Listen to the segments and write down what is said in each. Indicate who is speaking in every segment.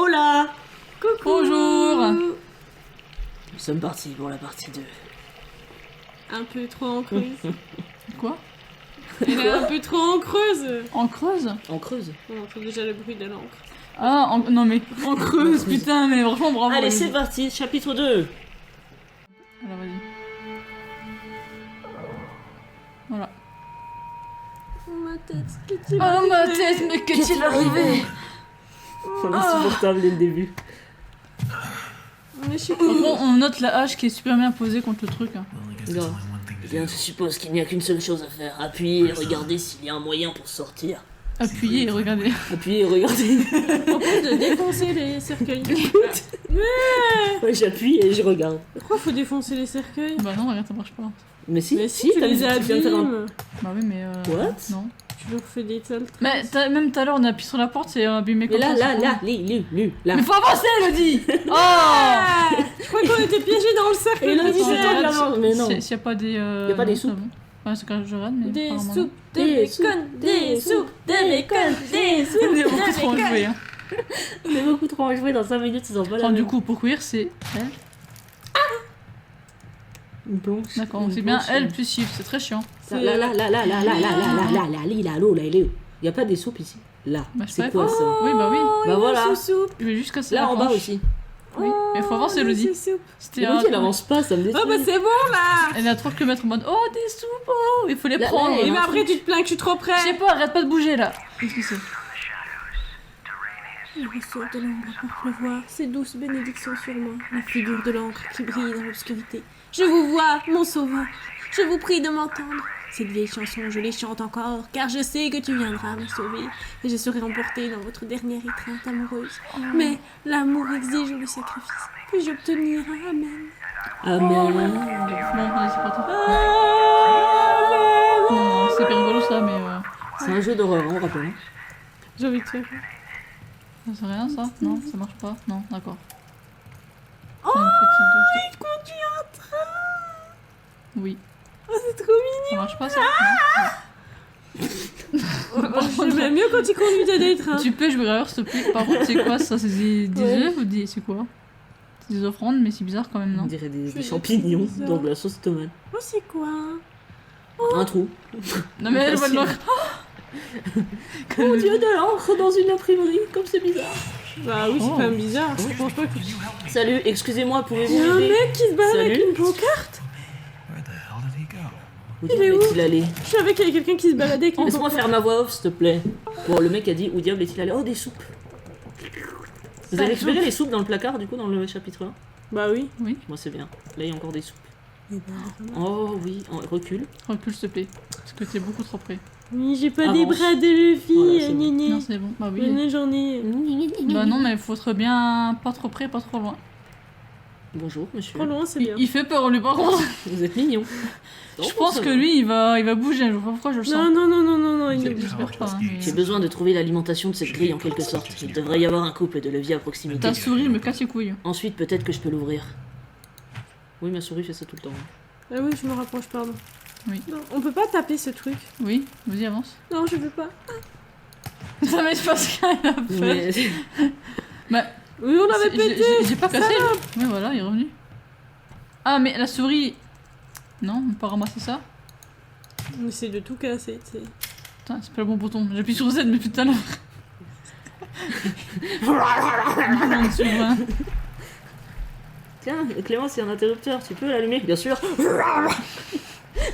Speaker 1: Hola.
Speaker 2: Coucou.
Speaker 3: Bonjour.
Speaker 1: Nous sommes partis pour la partie 2.
Speaker 2: Un peu trop en creuse.
Speaker 3: Quoi?
Speaker 2: Elle est un peu trop en creuse.
Speaker 3: En creuse?
Speaker 1: En creuse.
Speaker 2: On entend déjà le bruit de l'encre.
Speaker 3: Ah, non mais en creuse, putain, mais vraiment bravo.
Speaker 1: Allez,
Speaker 3: vas-y.
Speaker 1: c'est parti, chapitre 2.
Speaker 3: Alors vas-y. Voilà.
Speaker 2: Ma tête, qu'est-il
Speaker 3: Oh ma tête, mais qu'est-il arrivé?
Speaker 1: On est insupportable dès le début.
Speaker 2: Mais je suis
Speaker 3: Par contre, on note la hache qui est super bien posée contre le truc. Hein.
Speaker 1: Grave. Eh bien, je suppose qu'il n'y a qu'une seule chose à faire. Appuyer et regarder s'il y a un moyen pour sortir.
Speaker 3: Appuyez et regardez.
Speaker 1: Appuyer et regarder.
Speaker 2: en train de défoncer les cercueils.
Speaker 1: Ouais, j'appuie et je regarde.
Speaker 2: Pourquoi faut défoncer les cercueils?
Speaker 3: Bah non, regarde, ça marche pas.
Speaker 1: Mais si,
Speaker 2: Mais si, tu
Speaker 1: t'as
Speaker 2: les
Speaker 1: tu viens de faire un...
Speaker 2: abîmes.
Speaker 3: Bah oui, mais
Speaker 1: What?
Speaker 3: non.
Speaker 2: Tu leur fais des sales.
Speaker 3: Mais même tout à l'heure, on a appuyé sur la porte, c'est abîmé
Speaker 1: Mais
Speaker 3: comme
Speaker 1: là,
Speaker 3: ça.
Speaker 1: là, là.
Speaker 3: Mais faut avancer, Elodie. Oh.
Speaker 2: Ah, je crois qu'on était piégés dans le cercle.
Speaker 1: Et Elodie,
Speaker 2: de
Speaker 1: c'est toi
Speaker 2: sel.
Speaker 1: qui l'avance. Mais non.
Speaker 3: S'il y a pas des.
Speaker 1: Y a pas des
Speaker 3: non,
Speaker 1: soupes.
Speaker 3: c'est bon. Ouais, c'est quand je regarde, mais.
Speaker 2: Des
Speaker 3: apparemment,
Speaker 2: soupes, de
Speaker 1: Des
Speaker 2: bacon, des soupes, de bacon, des
Speaker 3: non.
Speaker 2: soupes,
Speaker 3: On est beaucoup
Speaker 2: de
Speaker 3: trop
Speaker 2: bacon.
Speaker 3: enjoués, hein.
Speaker 1: On est beaucoup trop enjoués dans 5 minutes, ils en veulent.
Speaker 3: Enfin, du coup, pour cuire, c'est.
Speaker 1: Une planche.
Speaker 3: D'accord,
Speaker 1: Une
Speaker 3: donc c'est bien
Speaker 1: planche,
Speaker 3: elle plus chiffre, c'est très chiant.
Speaker 1: Ça, là, il y a pas des soupes ici. Là.
Speaker 3: Bah, je sais
Speaker 1: C'est
Speaker 3: pas.
Speaker 1: quoi ça?
Speaker 3: Oui, bah oui.
Speaker 1: Bah voilà.
Speaker 2: Sous-soupe.
Speaker 3: Je vais juste casser
Speaker 1: Là
Speaker 3: la
Speaker 1: en bas
Speaker 3: planche.
Speaker 1: aussi.
Speaker 3: Oui, mais faut avancer, Elodie. C'était
Speaker 1: Elodie, elle avance pas, ça me détruit.
Speaker 2: Oh bah c'est bon là.
Speaker 3: Elle a 3 km en mode oh des soupes, oh il faut les
Speaker 1: Là,
Speaker 3: prendre.
Speaker 1: là,
Speaker 2: Et
Speaker 1: il y
Speaker 2: mais
Speaker 1: a un
Speaker 2: après tu te plains que je suis trop près.
Speaker 3: Je sais pas, arrête pas de bouger là. Qu'est-ce que c'est?
Speaker 2: Il ressort de l'ombre pour pleuvoir, ses douces bénédictions sur moi, la figure de l'encre qui brille dans l'obscurité. Je vous vois, mon sauveur, je vous prie de m'entendre. Cette vieille chanson, je les chante encore, car je sais que tu viendras me sauver, et je serai emportée dans votre dernière étreinte amoureuse. Mais l'amour exige le sacrifice, puis-je obtenir un amen.
Speaker 1: Amen.
Speaker 3: Bon, allez, c'est parti. Non, c'est pas rigolo ça, mais
Speaker 1: C'est un jeu d'horreur, on rappelle.
Speaker 2: J'ai envie de faire.
Speaker 3: c'est rien ça? Non, ça marche pas? Non, d'accord.
Speaker 2: Oh,
Speaker 3: C'est une petite douche.
Speaker 2: il conduit un train.
Speaker 3: Oui.
Speaker 2: Oh, c'est trop mignon.
Speaker 3: Ça marche pas ça?
Speaker 2: J'aime mieux quand il conduit des trains.
Speaker 3: Non. Tu peux jouer graveur s'il te plaît? Par contre, c'est quoi ça? C'est des
Speaker 2: Ouais.
Speaker 3: œufs ou des. C'est quoi? C'est des offrandes, mais c'est bizarre quand même,
Speaker 1: On
Speaker 3: non?
Speaker 1: dirait des
Speaker 2: C'est
Speaker 1: champignons
Speaker 2: bizarre.
Speaker 1: dans de la sauce tomate.
Speaker 2: Oh, c'est quoi?
Speaker 1: Un trou.
Speaker 3: Non, mais elle va
Speaker 1: Facile.
Speaker 3: le.
Speaker 1: Mon dieu, de l'encre dans une imprimerie, comme c'est bizarre.
Speaker 2: Bah oui, c'est
Speaker 3: Oh.
Speaker 2: quand même bizarre. Je pense pas que...
Speaker 1: Salut, excusez-moi,
Speaker 2: Il y a
Speaker 1: pouvez-vous
Speaker 2: un
Speaker 1: m'aider?
Speaker 2: mec qui se balade avec
Speaker 1: Salut.
Speaker 2: une pancarte.
Speaker 4: Where the hell did he go?
Speaker 1: Où
Speaker 2: Il est
Speaker 1: diable
Speaker 2: où
Speaker 1: est-il allé?
Speaker 2: Je savais qu'il y avait quelqu'un qui se baladait avec une
Speaker 1: Laisse-moi
Speaker 2: pancarte.
Speaker 1: faire ma voix off, s'il te plaît. Bon, le mec a dit, où diable est-il allé? Oh, des soupes. Vous avez récupéré les soupes dans le placard, du coup, dans le chapitre 1?
Speaker 2: Bah oui.
Speaker 1: Moi, c'est bien. Là, il y a encore des soupes. Oh oui, recule.
Speaker 3: Recule s'il te plaît. Parce que t'es beaucoup trop près.
Speaker 2: Oui, j'ai pas des
Speaker 1: Avance.
Speaker 2: bras de
Speaker 1: Voilà,
Speaker 2: fille,
Speaker 1: c'est bon.
Speaker 2: gné
Speaker 3: Non, c'est bon. Bah oui.
Speaker 2: gné. J'en ai.
Speaker 3: Bah non, mais faut être bien pas trop près, pas trop loin.
Speaker 1: Bonjour, monsieur.
Speaker 2: Trop loin, c'est bien.
Speaker 3: Il fait peur, lui, par contre.
Speaker 1: Vous êtes mignon.
Speaker 3: Je pense que lui, il va bouger. Je sais pas pourquoi je le sens.
Speaker 2: Non, il ne bouge
Speaker 3: J'espère pas. hein, mais-
Speaker 1: J'ai besoin de trouver l'alimentation de cette grille en quelque sorte. Il devrait y avoir un couple de levier à proximité.
Speaker 3: Ta souris me casse les couilles.
Speaker 1: Ensuite, peut-être que je peux l'ouvrir. Oui, ma souris fait ça tout le temps.
Speaker 2: Ah oui, je me rapproche, pardon.
Speaker 3: Oui.
Speaker 2: Non, on peut pas taper ce truc.
Speaker 3: Oui, vas-y, avance.
Speaker 2: Non, je veux pas.
Speaker 3: Ça mais je pense qu'elle a fait.
Speaker 1: Mais...
Speaker 3: Bah,
Speaker 2: Oui, on avait pété.
Speaker 3: j'ai pas cassé. Mais voilà, il est revenu. Ah, mais la souris. Non, on peut pas ramasser ça.
Speaker 2: On essaie de tout casser, tu sais.
Speaker 3: Putain, c'est pas le bon bouton. J'appuie sur Z depuis tout à l'heure. Non, tu vois.
Speaker 1: Tiens, Clément, c'est un interrupteur, tu peux l'allumer? Bien sûr.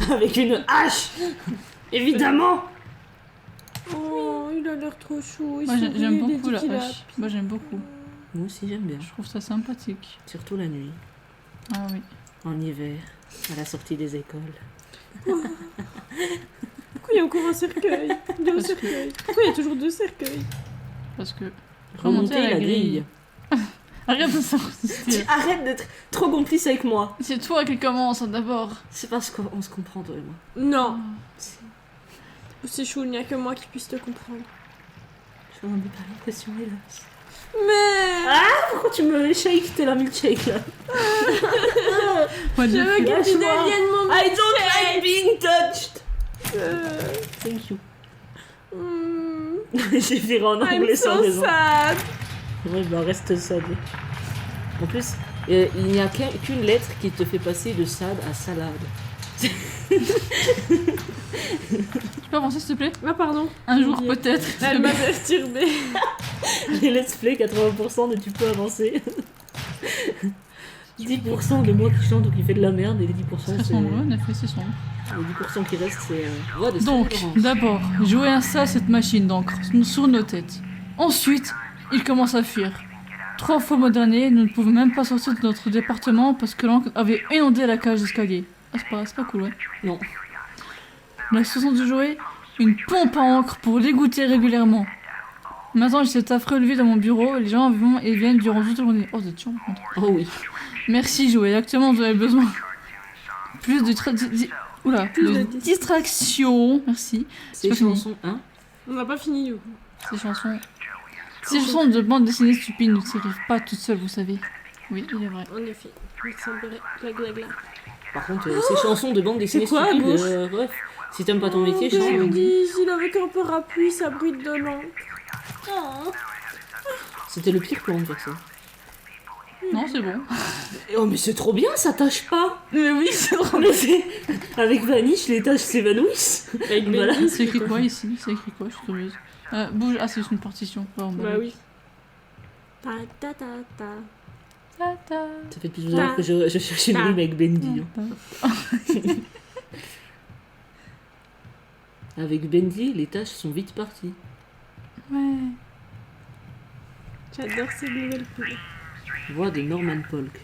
Speaker 1: Avec une hache. Évidemment.
Speaker 2: Oh, il a l'air trop chou. Il
Speaker 3: Moi,
Speaker 2: sourit,
Speaker 3: j'aime
Speaker 2: il
Speaker 3: beaucoup
Speaker 2: dit
Speaker 3: la
Speaker 2: qu'il a-
Speaker 3: hache. Moi, j'aime beaucoup.
Speaker 1: Moi aussi, j'aime bien.
Speaker 3: Je trouve ça sympathique.
Speaker 1: Surtout la nuit,
Speaker 3: Ah oui.
Speaker 1: en hiver, à la sortie des écoles.
Speaker 2: Pourquoi il y a encore un cercueil? Deux
Speaker 3: Parce que-
Speaker 2: cercueils. Pourquoi il y a toujours deux cercueils?
Speaker 3: Parce que.
Speaker 1: Remonter la grille.
Speaker 3: Arrête de s'insister.
Speaker 1: Arrête d'être trop complice avec moi.
Speaker 3: C'est toi qui commence d'abord.
Speaker 1: C'est parce qu'on se comprend, toi et moi.
Speaker 2: Non. C'est chou, il n'y a que moi qui puisse te comprendre.
Speaker 1: Je n'en ai pas l'impression, hélas.
Speaker 2: Mais
Speaker 1: Pourquoi tu me shake? T'es la milkshake, là.
Speaker 3: Moi,
Speaker 2: je veux que tu
Speaker 1: Lâche-moi.
Speaker 2: deviennes mon
Speaker 1: I don't like being touched. Thank you.
Speaker 2: Hmm,
Speaker 1: J'ai viré en
Speaker 2: I'm
Speaker 1: anglais sans
Speaker 2: so
Speaker 1: raison.
Speaker 2: sad.
Speaker 1: Ouais, bah reste Sade. En plus, il n'y a qu'une lettre qui te fait passer de Sade à salade.
Speaker 3: Tu peux avancer s'il te plaît?
Speaker 2: Ah, pardon.
Speaker 3: Un jour
Speaker 2: Oublié.
Speaker 3: peut-être.
Speaker 2: Elle m'a perturbée.
Speaker 1: Les let's play, 80% de tu peux avancer. 10% de moi qui chante ou qui fait de la merde, et les 10%
Speaker 3: C'est
Speaker 1: c'est.
Speaker 3: sombre, en effet, c'est sombre.
Speaker 1: Les 10% qui restent, c'est. Voix de
Speaker 3: Donc,
Speaker 1: Stéphane Laurent.
Speaker 3: d'abord, jouer un ça à cette machine d'encre sur nos têtes. Ensuite, il commence à fuir. 3 fois le mois dernier, nous ne pouvions même pas sortir de notre département parce que l'encre avait inondé la cage d'escalier. Ah, c'est pas cool, ouais.
Speaker 1: Non.
Speaker 3: La façon de jouer, une pompe à encre pour l'égoutter régulièrement. Maintenant, j'ai cet affreux levé dans mon bureau, les gens vont et viennent durant toute la journée. Oh, vous êtes chiant, par contre.
Speaker 1: Oh oui.
Speaker 3: Merci, jouer. Actuellement, vous avez besoin. Plus de Oula,
Speaker 2: Plus
Speaker 3: de
Speaker 2: de
Speaker 3: distraction. Merci.
Speaker 1: Ces
Speaker 3: pas fini.
Speaker 1: chansons, hein.
Speaker 2: On n'a pas fini, du coup.
Speaker 3: Ces chansons de bande dessinée stupide ne s'écrivent pas toutes seules, vous savez. Oui, il est vrai.
Speaker 2: En effet. Il semblerait. Gla.
Speaker 1: Par contre, ces chansons de bande dessinée
Speaker 2: C'est quoi, à
Speaker 1: stupides,
Speaker 2: gauche
Speaker 1: bref. Si t'aimes pas ton métier,
Speaker 2: Oh,
Speaker 1: chante.
Speaker 2: Bendy, s'il avait qu'un parapluie, ça brûle de l'encre. Oh.
Speaker 1: C'était le pire plan de faire ça.
Speaker 3: Non, c'est bon.
Speaker 1: Oh, mais c'est trop bien, ça tâche pas.
Speaker 3: Mais oui, c'est drôle.
Speaker 1: Mais c'est- Avec Vanish, les tâches s'évanouissent.
Speaker 2: Avec
Speaker 1: Voilà.
Speaker 2: Bendy,
Speaker 3: C'est écrit quoi ici? C'est écrit quoi? Je suis curieuse. Bouge. Ah, c'est juste une partition. Bah
Speaker 2: oui. Ta ta ta ta.
Speaker 3: Ta-ta.
Speaker 1: Ça fait depuis tout à l'heure que je cherche une rime avec Bendy. hein. Avec Bendy, les tâches sont vite parties.
Speaker 3: Ouais.
Speaker 2: J'adore ces nouvelles pubs.
Speaker 1: Voix de Norman Polk.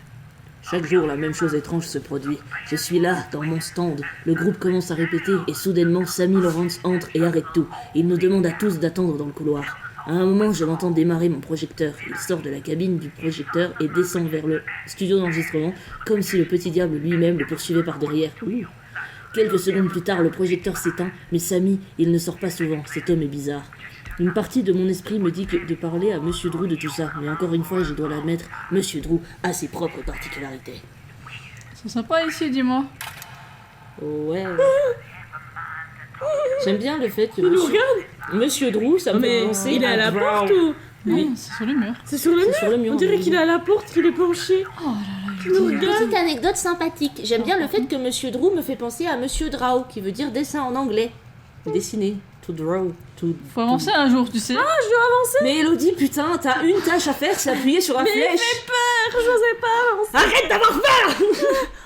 Speaker 1: Chaque jour, la même chose étrange se produit. Je suis là, dans mon stand. Le groupe commence à répéter et soudainement, Sammy Lawrence entre et arrête tout. Il nous demande à tous d'attendre dans le couloir. À un moment, je l'entends démarrer mon projecteur. Il sort de la cabine du projecteur et descend vers le studio d'enregistrement, comme si le petit diable lui-même le poursuivait par derrière. Ouh. Quelques secondes plus tard, le projecteur s'éteint, mais Sammy, il ne sort pas souvent. Cet homme est bizarre. Une partie de mon esprit me dit de parler à Monsieur Drew de tout ça, mais encore une fois, je dois l'admettre, Monsieur Drew a ses propres particularités.
Speaker 3: C'est sympa ici, dis-moi.
Speaker 1: Ouais. J'aime bien le fait que
Speaker 2: Il nous
Speaker 1: Monsieur Drew, ça me fait
Speaker 2: Mais
Speaker 1: penser
Speaker 2: il est à la
Speaker 1: Drow.
Speaker 2: porte ou...
Speaker 3: Oui, c'est sur le mur.
Speaker 2: C'est sur le
Speaker 1: C'est
Speaker 2: mur.
Speaker 1: sur le mur.
Speaker 2: On dirait qu'il est à la porte, qu'il est penché.
Speaker 3: Oh là là,
Speaker 2: Il nous regarde.
Speaker 1: Petite anecdote sympathique. J'aime bien le fait que Monsieur Drew me fait penser à Monsieur Drow, qui veut dire dessin en anglais. Dessiner. To draw.
Speaker 3: faut avancer un jour, tu sais.
Speaker 1: Mais Elodie, putain, t'as une tâche à faire, c'est appuyer sur la
Speaker 2: Mais il
Speaker 1: flèche.
Speaker 2: fait peur, j'osais pas avancer.
Speaker 1: Arrête d'avoir peur.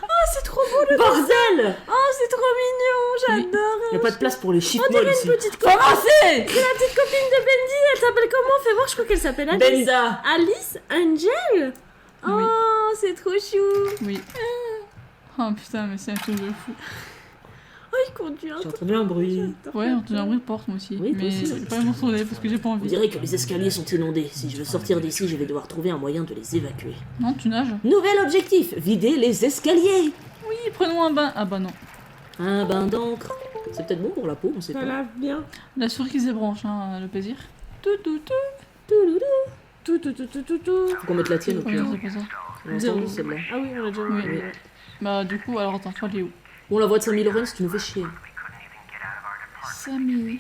Speaker 2: Oh, c'est trop beau le...
Speaker 1: Bordel.
Speaker 2: Oh, c'est trop mignon, j'adore.
Speaker 1: Y a pas de place pour les chiffres
Speaker 2: On dirait
Speaker 1: molles ici.
Speaker 2: une petite copine.
Speaker 3: Avancez.
Speaker 2: C'est la petite copine de Bendy, elle s'appelle comment? Fais voir, je crois qu'elle s'appelle Alice.
Speaker 1: Benda.
Speaker 2: Alice Angel. Oh,
Speaker 3: Oui.
Speaker 2: c'est trop chou.
Speaker 3: Oui. Oh putain, mais c'est un truc de fou.
Speaker 2: Oh, il conduit un
Speaker 1: J'ai
Speaker 2: truc.
Speaker 1: entendu un bruit.
Speaker 3: Ouais, on entend un bruit de porte, moi aussi.
Speaker 1: Oui, toi
Speaker 3: mais
Speaker 1: aussi.
Speaker 3: je vais pas m'en tourner parce que j'ai pas
Speaker 1: On
Speaker 3: envie.
Speaker 1: dirait que les escaliers sont inondés. Si je veux sortir d'ici, je vais devoir trouver un moyen de les évacuer.
Speaker 3: Non, tu nages.
Speaker 1: Nouvel objectif, vider les escaliers.
Speaker 3: Oui, prenons un bain. Ah bah non.
Speaker 1: Un bain d'encre. C'est peut-être bon pour la peau, on sait
Speaker 2: Ça
Speaker 1: pas.
Speaker 2: lave bien.
Speaker 3: La souris qui se débranche, hein, le plaisir. Tout, tout, tout.
Speaker 2: Tout.
Speaker 1: Faut qu'on mette la tienne au
Speaker 3: Oui,
Speaker 1: pire.
Speaker 3: c'est pas ça.
Speaker 1: On a entendu celle-là.
Speaker 2: Ah oui, on l'a déjà
Speaker 3: Oui.
Speaker 2: vu.
Speaker 3: Bah du coup, alors attends, toi, elle est où?
Speaker 1: Bon, la voix de Sammy Lawrence, tu nous fais chier.
Speaker 3: Sammy.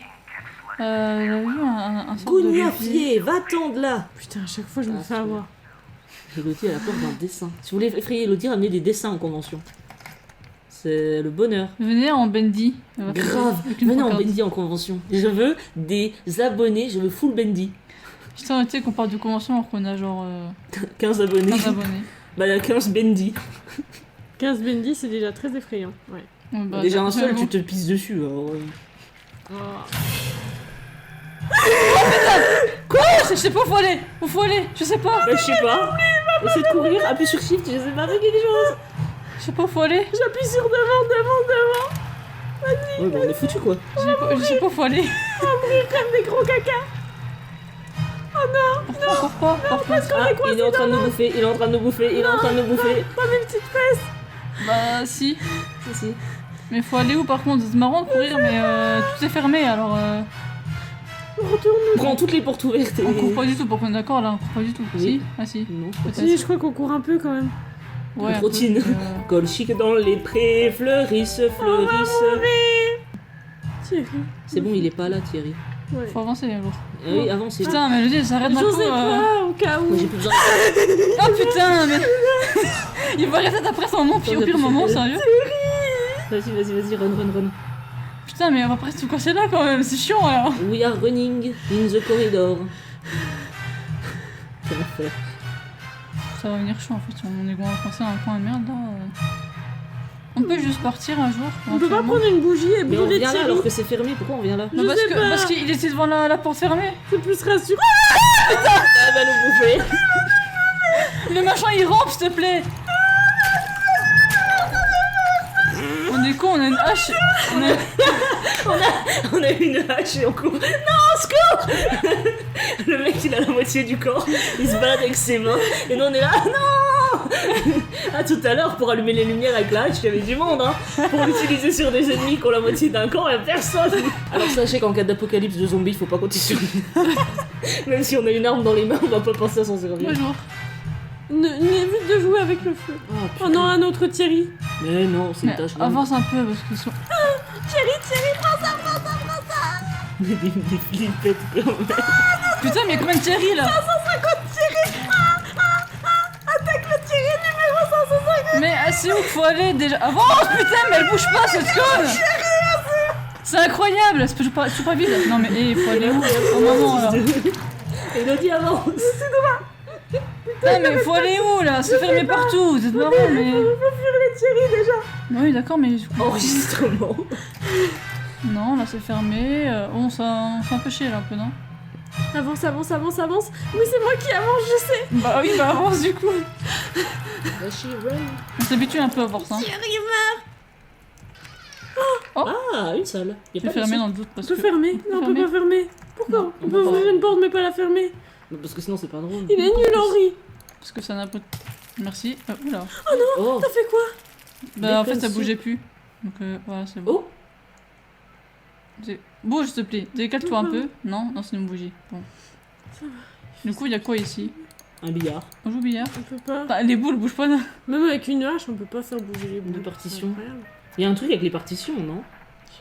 Speaker 3: Elle a eu un sort de levier.
Speaker 1: Gougnafier, va-t'en de là.
Speaker 2: Putain, à chaque fois, je me
Speaker 1: Ah,
Speaker 2: fais avoir.
Speaker 1: Elodie, elle a peur d'un dessin. Si vous voulez effrayer Elodie, ramenez des dessins en convention. C'est le bonheur.
Speaker 3: Venez en Bendy. Elle va faire
Speaker 1: Grave.
Speaker 3: avec une
Speaker 1: Venez en
Speaker 3: pancarte.
Speaker 1: Bendy en convention. Je veux des abonnés, je veux full Bendy.
Speaker 3: Putain, tu sais qu'on parle de convention alors qu'on a genre
Speaker 1: 15 abonnés.
Speaker 3: 15 abonnés.
Speaker 1: Bah, il y a 15 Bendy.
Speaker 2: 15 Bendy, c'est déjà très effrayant. Ouais.
Speaker 3: Ouais, bah,
Speaker 1: Déjà un seul,
Speaker 3: j'avoue.
Speaker 1: tu te pisses dessus. Alors,
Speaker 3: Je sais pas où faut aller. Où faut aller. Je sais pas.
Speaker 1: Bah, je sais pas. Essaie de courir, appuie sur shift, je sais pas, fais quelque chose.
Speaker 3: Je sais pas où faut aller.
Speaker 2: J'appuie sur devant.
Speaker 1: Ouais, bah, on est foutu quoi.
Speaker 3: Je sais pas où faut aller.
Speaker 2: Comme des gros caca.
Speaker 3: Pourquoi
Speaker 1: Ah, il est en train de nous bouffer, il est en train de nous bouffer, il est en train de nous bouffer.
Speaker 2: Pas mes petites fesses.
Speaker 3: Bah si.
Speaker 1: Si, si.
Speaker 3: Mais faut aller où par contre? C'est marrant de courir mais tout est fermé alors
Speaker 2: Retourne.
Speaker 1: Prends toutes les portes ouvertes et...
Speaker 3: on court pas du tout pour qu'on est d'accord là, on court pas du tout.
Speaker 1: Oui.
Speaker 3: Si? Ah si.
Speaker 1: Non,
Speaker 2: Si, je crois qu'on court un peu quand même.
Speaker 3: Ouais. un peu,
Speaker 1: Trottine. Colchique dans les prés, fleurissent.
Speaker 2: Thierry.
Speaker 1: C'est bon, il est pas là, Thierry.
Speaker 2: Ouais.
Speaker 3: Faut avancer, alors.
Speaker 1: Oui, avancez.
Speaker 3: Putain, mais Elodie, elle s'arrête d'un
Speaker 2: Je
Speaker 3: coup.
Speaker 2: sais pas, au cas où.
Speaker 1: Moi j'ai plus besoin
Speaker 3: Oh putain, mais. Il va arrêter après son moment, puis au pire moment, sérieux.
Speaker 1: Vas-y, run.
Speaker 3: Putain, mais on va presque tout casser là quand même, c'est chiant là.
Speaker 1: We are running in the corridor. Quel enfer.
Speaker 3: Ça va venir chaud en fait, on est coincé dans un coin de merde là. On peut juste partir un jour.
Speaker 2: On peut pas
Speaker 3: éventuellement.
Speaker 2: prendre une bougie et
Speaker 1: Mais on
Speaker 2: brûler
Speaker 1: vient là
Speaker 2: Thierry.
Speaker 1: alors que c'est fermé, pourquoi on vient là?
Speaker 3: Non,
Speaker 2: Je sais pas.
Speaker 3: parce qu'il était devant la porte fermée.
Speaker 2: C'est plus rassurant.
Speaker 1: Elle va nous bouffer.
Speaker 3: Le machin il rampe s'il te plaît. On est con, on a une hache.
Speaker 1: On a une hache et on court. Non, secours. Le mec il a la moitié du corps, il se balade avec ses mains et nous on est là. Non. Ah, tout à l'heure pour allumer les lumières avec la hache, il y avait du monde hein. Pour l'utiliser sur des ennemis qui ont la moitié d'un corps, il y a personne. Alors sachez qu'en cas d'apocalypse de zombies, faut pas compter sur nous. Même si on a une arme dans les mains, on va pas penser à s'en servir.
Speaker 3: Bonjour.
Speaker 2: Évite de jouer avec le feu. Oh non, un autre Thierry.
Speaker 1: Mais non, c'est une
Speaker 3: Mais
Speaker 1: tâche.
Speaker 3: avance un peu parce qu'ils sont.
Speaker 2: Thierry, prends ça.
Speaker 1: Des flippettes quand même.
Speaker 3: Putain, mais il y a combien de Thierry là?
Speaker 2: 150 Thierry. Attaque le Thierry numéro 150.
Speaker 3: Mais c'est où qu'il faut aller déjà? Avance putain, mais elle bouge pas cette conne! C'est incroyable! C'est toujours pas vide! Non mais il faut aller où? Au moment là!
Speaker 1: Elodie avance.
Speaker 3: Putain, mais faut aller où là? C'est fermé partout! Vous êtes marrant, mais.
Speaker 2: On peut fuir les Thierry déjà.
Speaker 3: Oui, d'accord, mais.
Speaker 1: Enregistrement.
Speaker 3: Non, là c'est fermé. On s'est un peu chier là un peu, non?
Speaker 2: Avance. Oui, c'est moi qui avance, je sais.
Speaker 3: Bah oui, bah avance du coup!
Speaker 1: She run.
Speaker 3: On s'habitue un peu à voir ça.
Speaker 2: Thierry meurt.
Speaker 1: Ah, une seule. Y a
Speaker 3: C'est
Speaker 1: pas
Speaker 3: fermé
Speaker 1: de
Speaker 3: dans le doute parce
Speaker 2: On peut
Speaker 3: que.
Speaker 2: fermer. Non, on peut pas fermer. Pourquoi?
Speaker 3: Non,
Speaker 2: On peut ouvrir une porte mais pas la fermer.
Speaker 1: Parce que sinon c'est pas drôle.
Speaker 2: Il est nul, Henri.
Speaker 3: Parce que ça n'a pas. Merci. Oula.
Speaker 1: Oh,
Speaker 2: T'as fait quoi?
Speaker 3: Bah en fait ça
Speaker 1: Déconne-tu.
Speaker 3: bougeait plus. Donc voilà, c'est bon.
Speaker 1: oh.
Speaker 3: Bouge s'il te plaît. Décale-toi un peu. Non, c'est une bougie. Bon. Du coup, il y a quoi ici?
Speaker 1: Un billard.
Speaker 3: On joue au billard?
Speaker 2: On peut pas.
Speaker 3: Bah, les boules bougent pas. Non.
Speaker 2: Même avec une hache, on peut pas faire bouger les boules.
Speaker 1: De partition.
Speaker 2: C'est incroyable.
Speaker 1: Il y a un truc avec les partitions, non?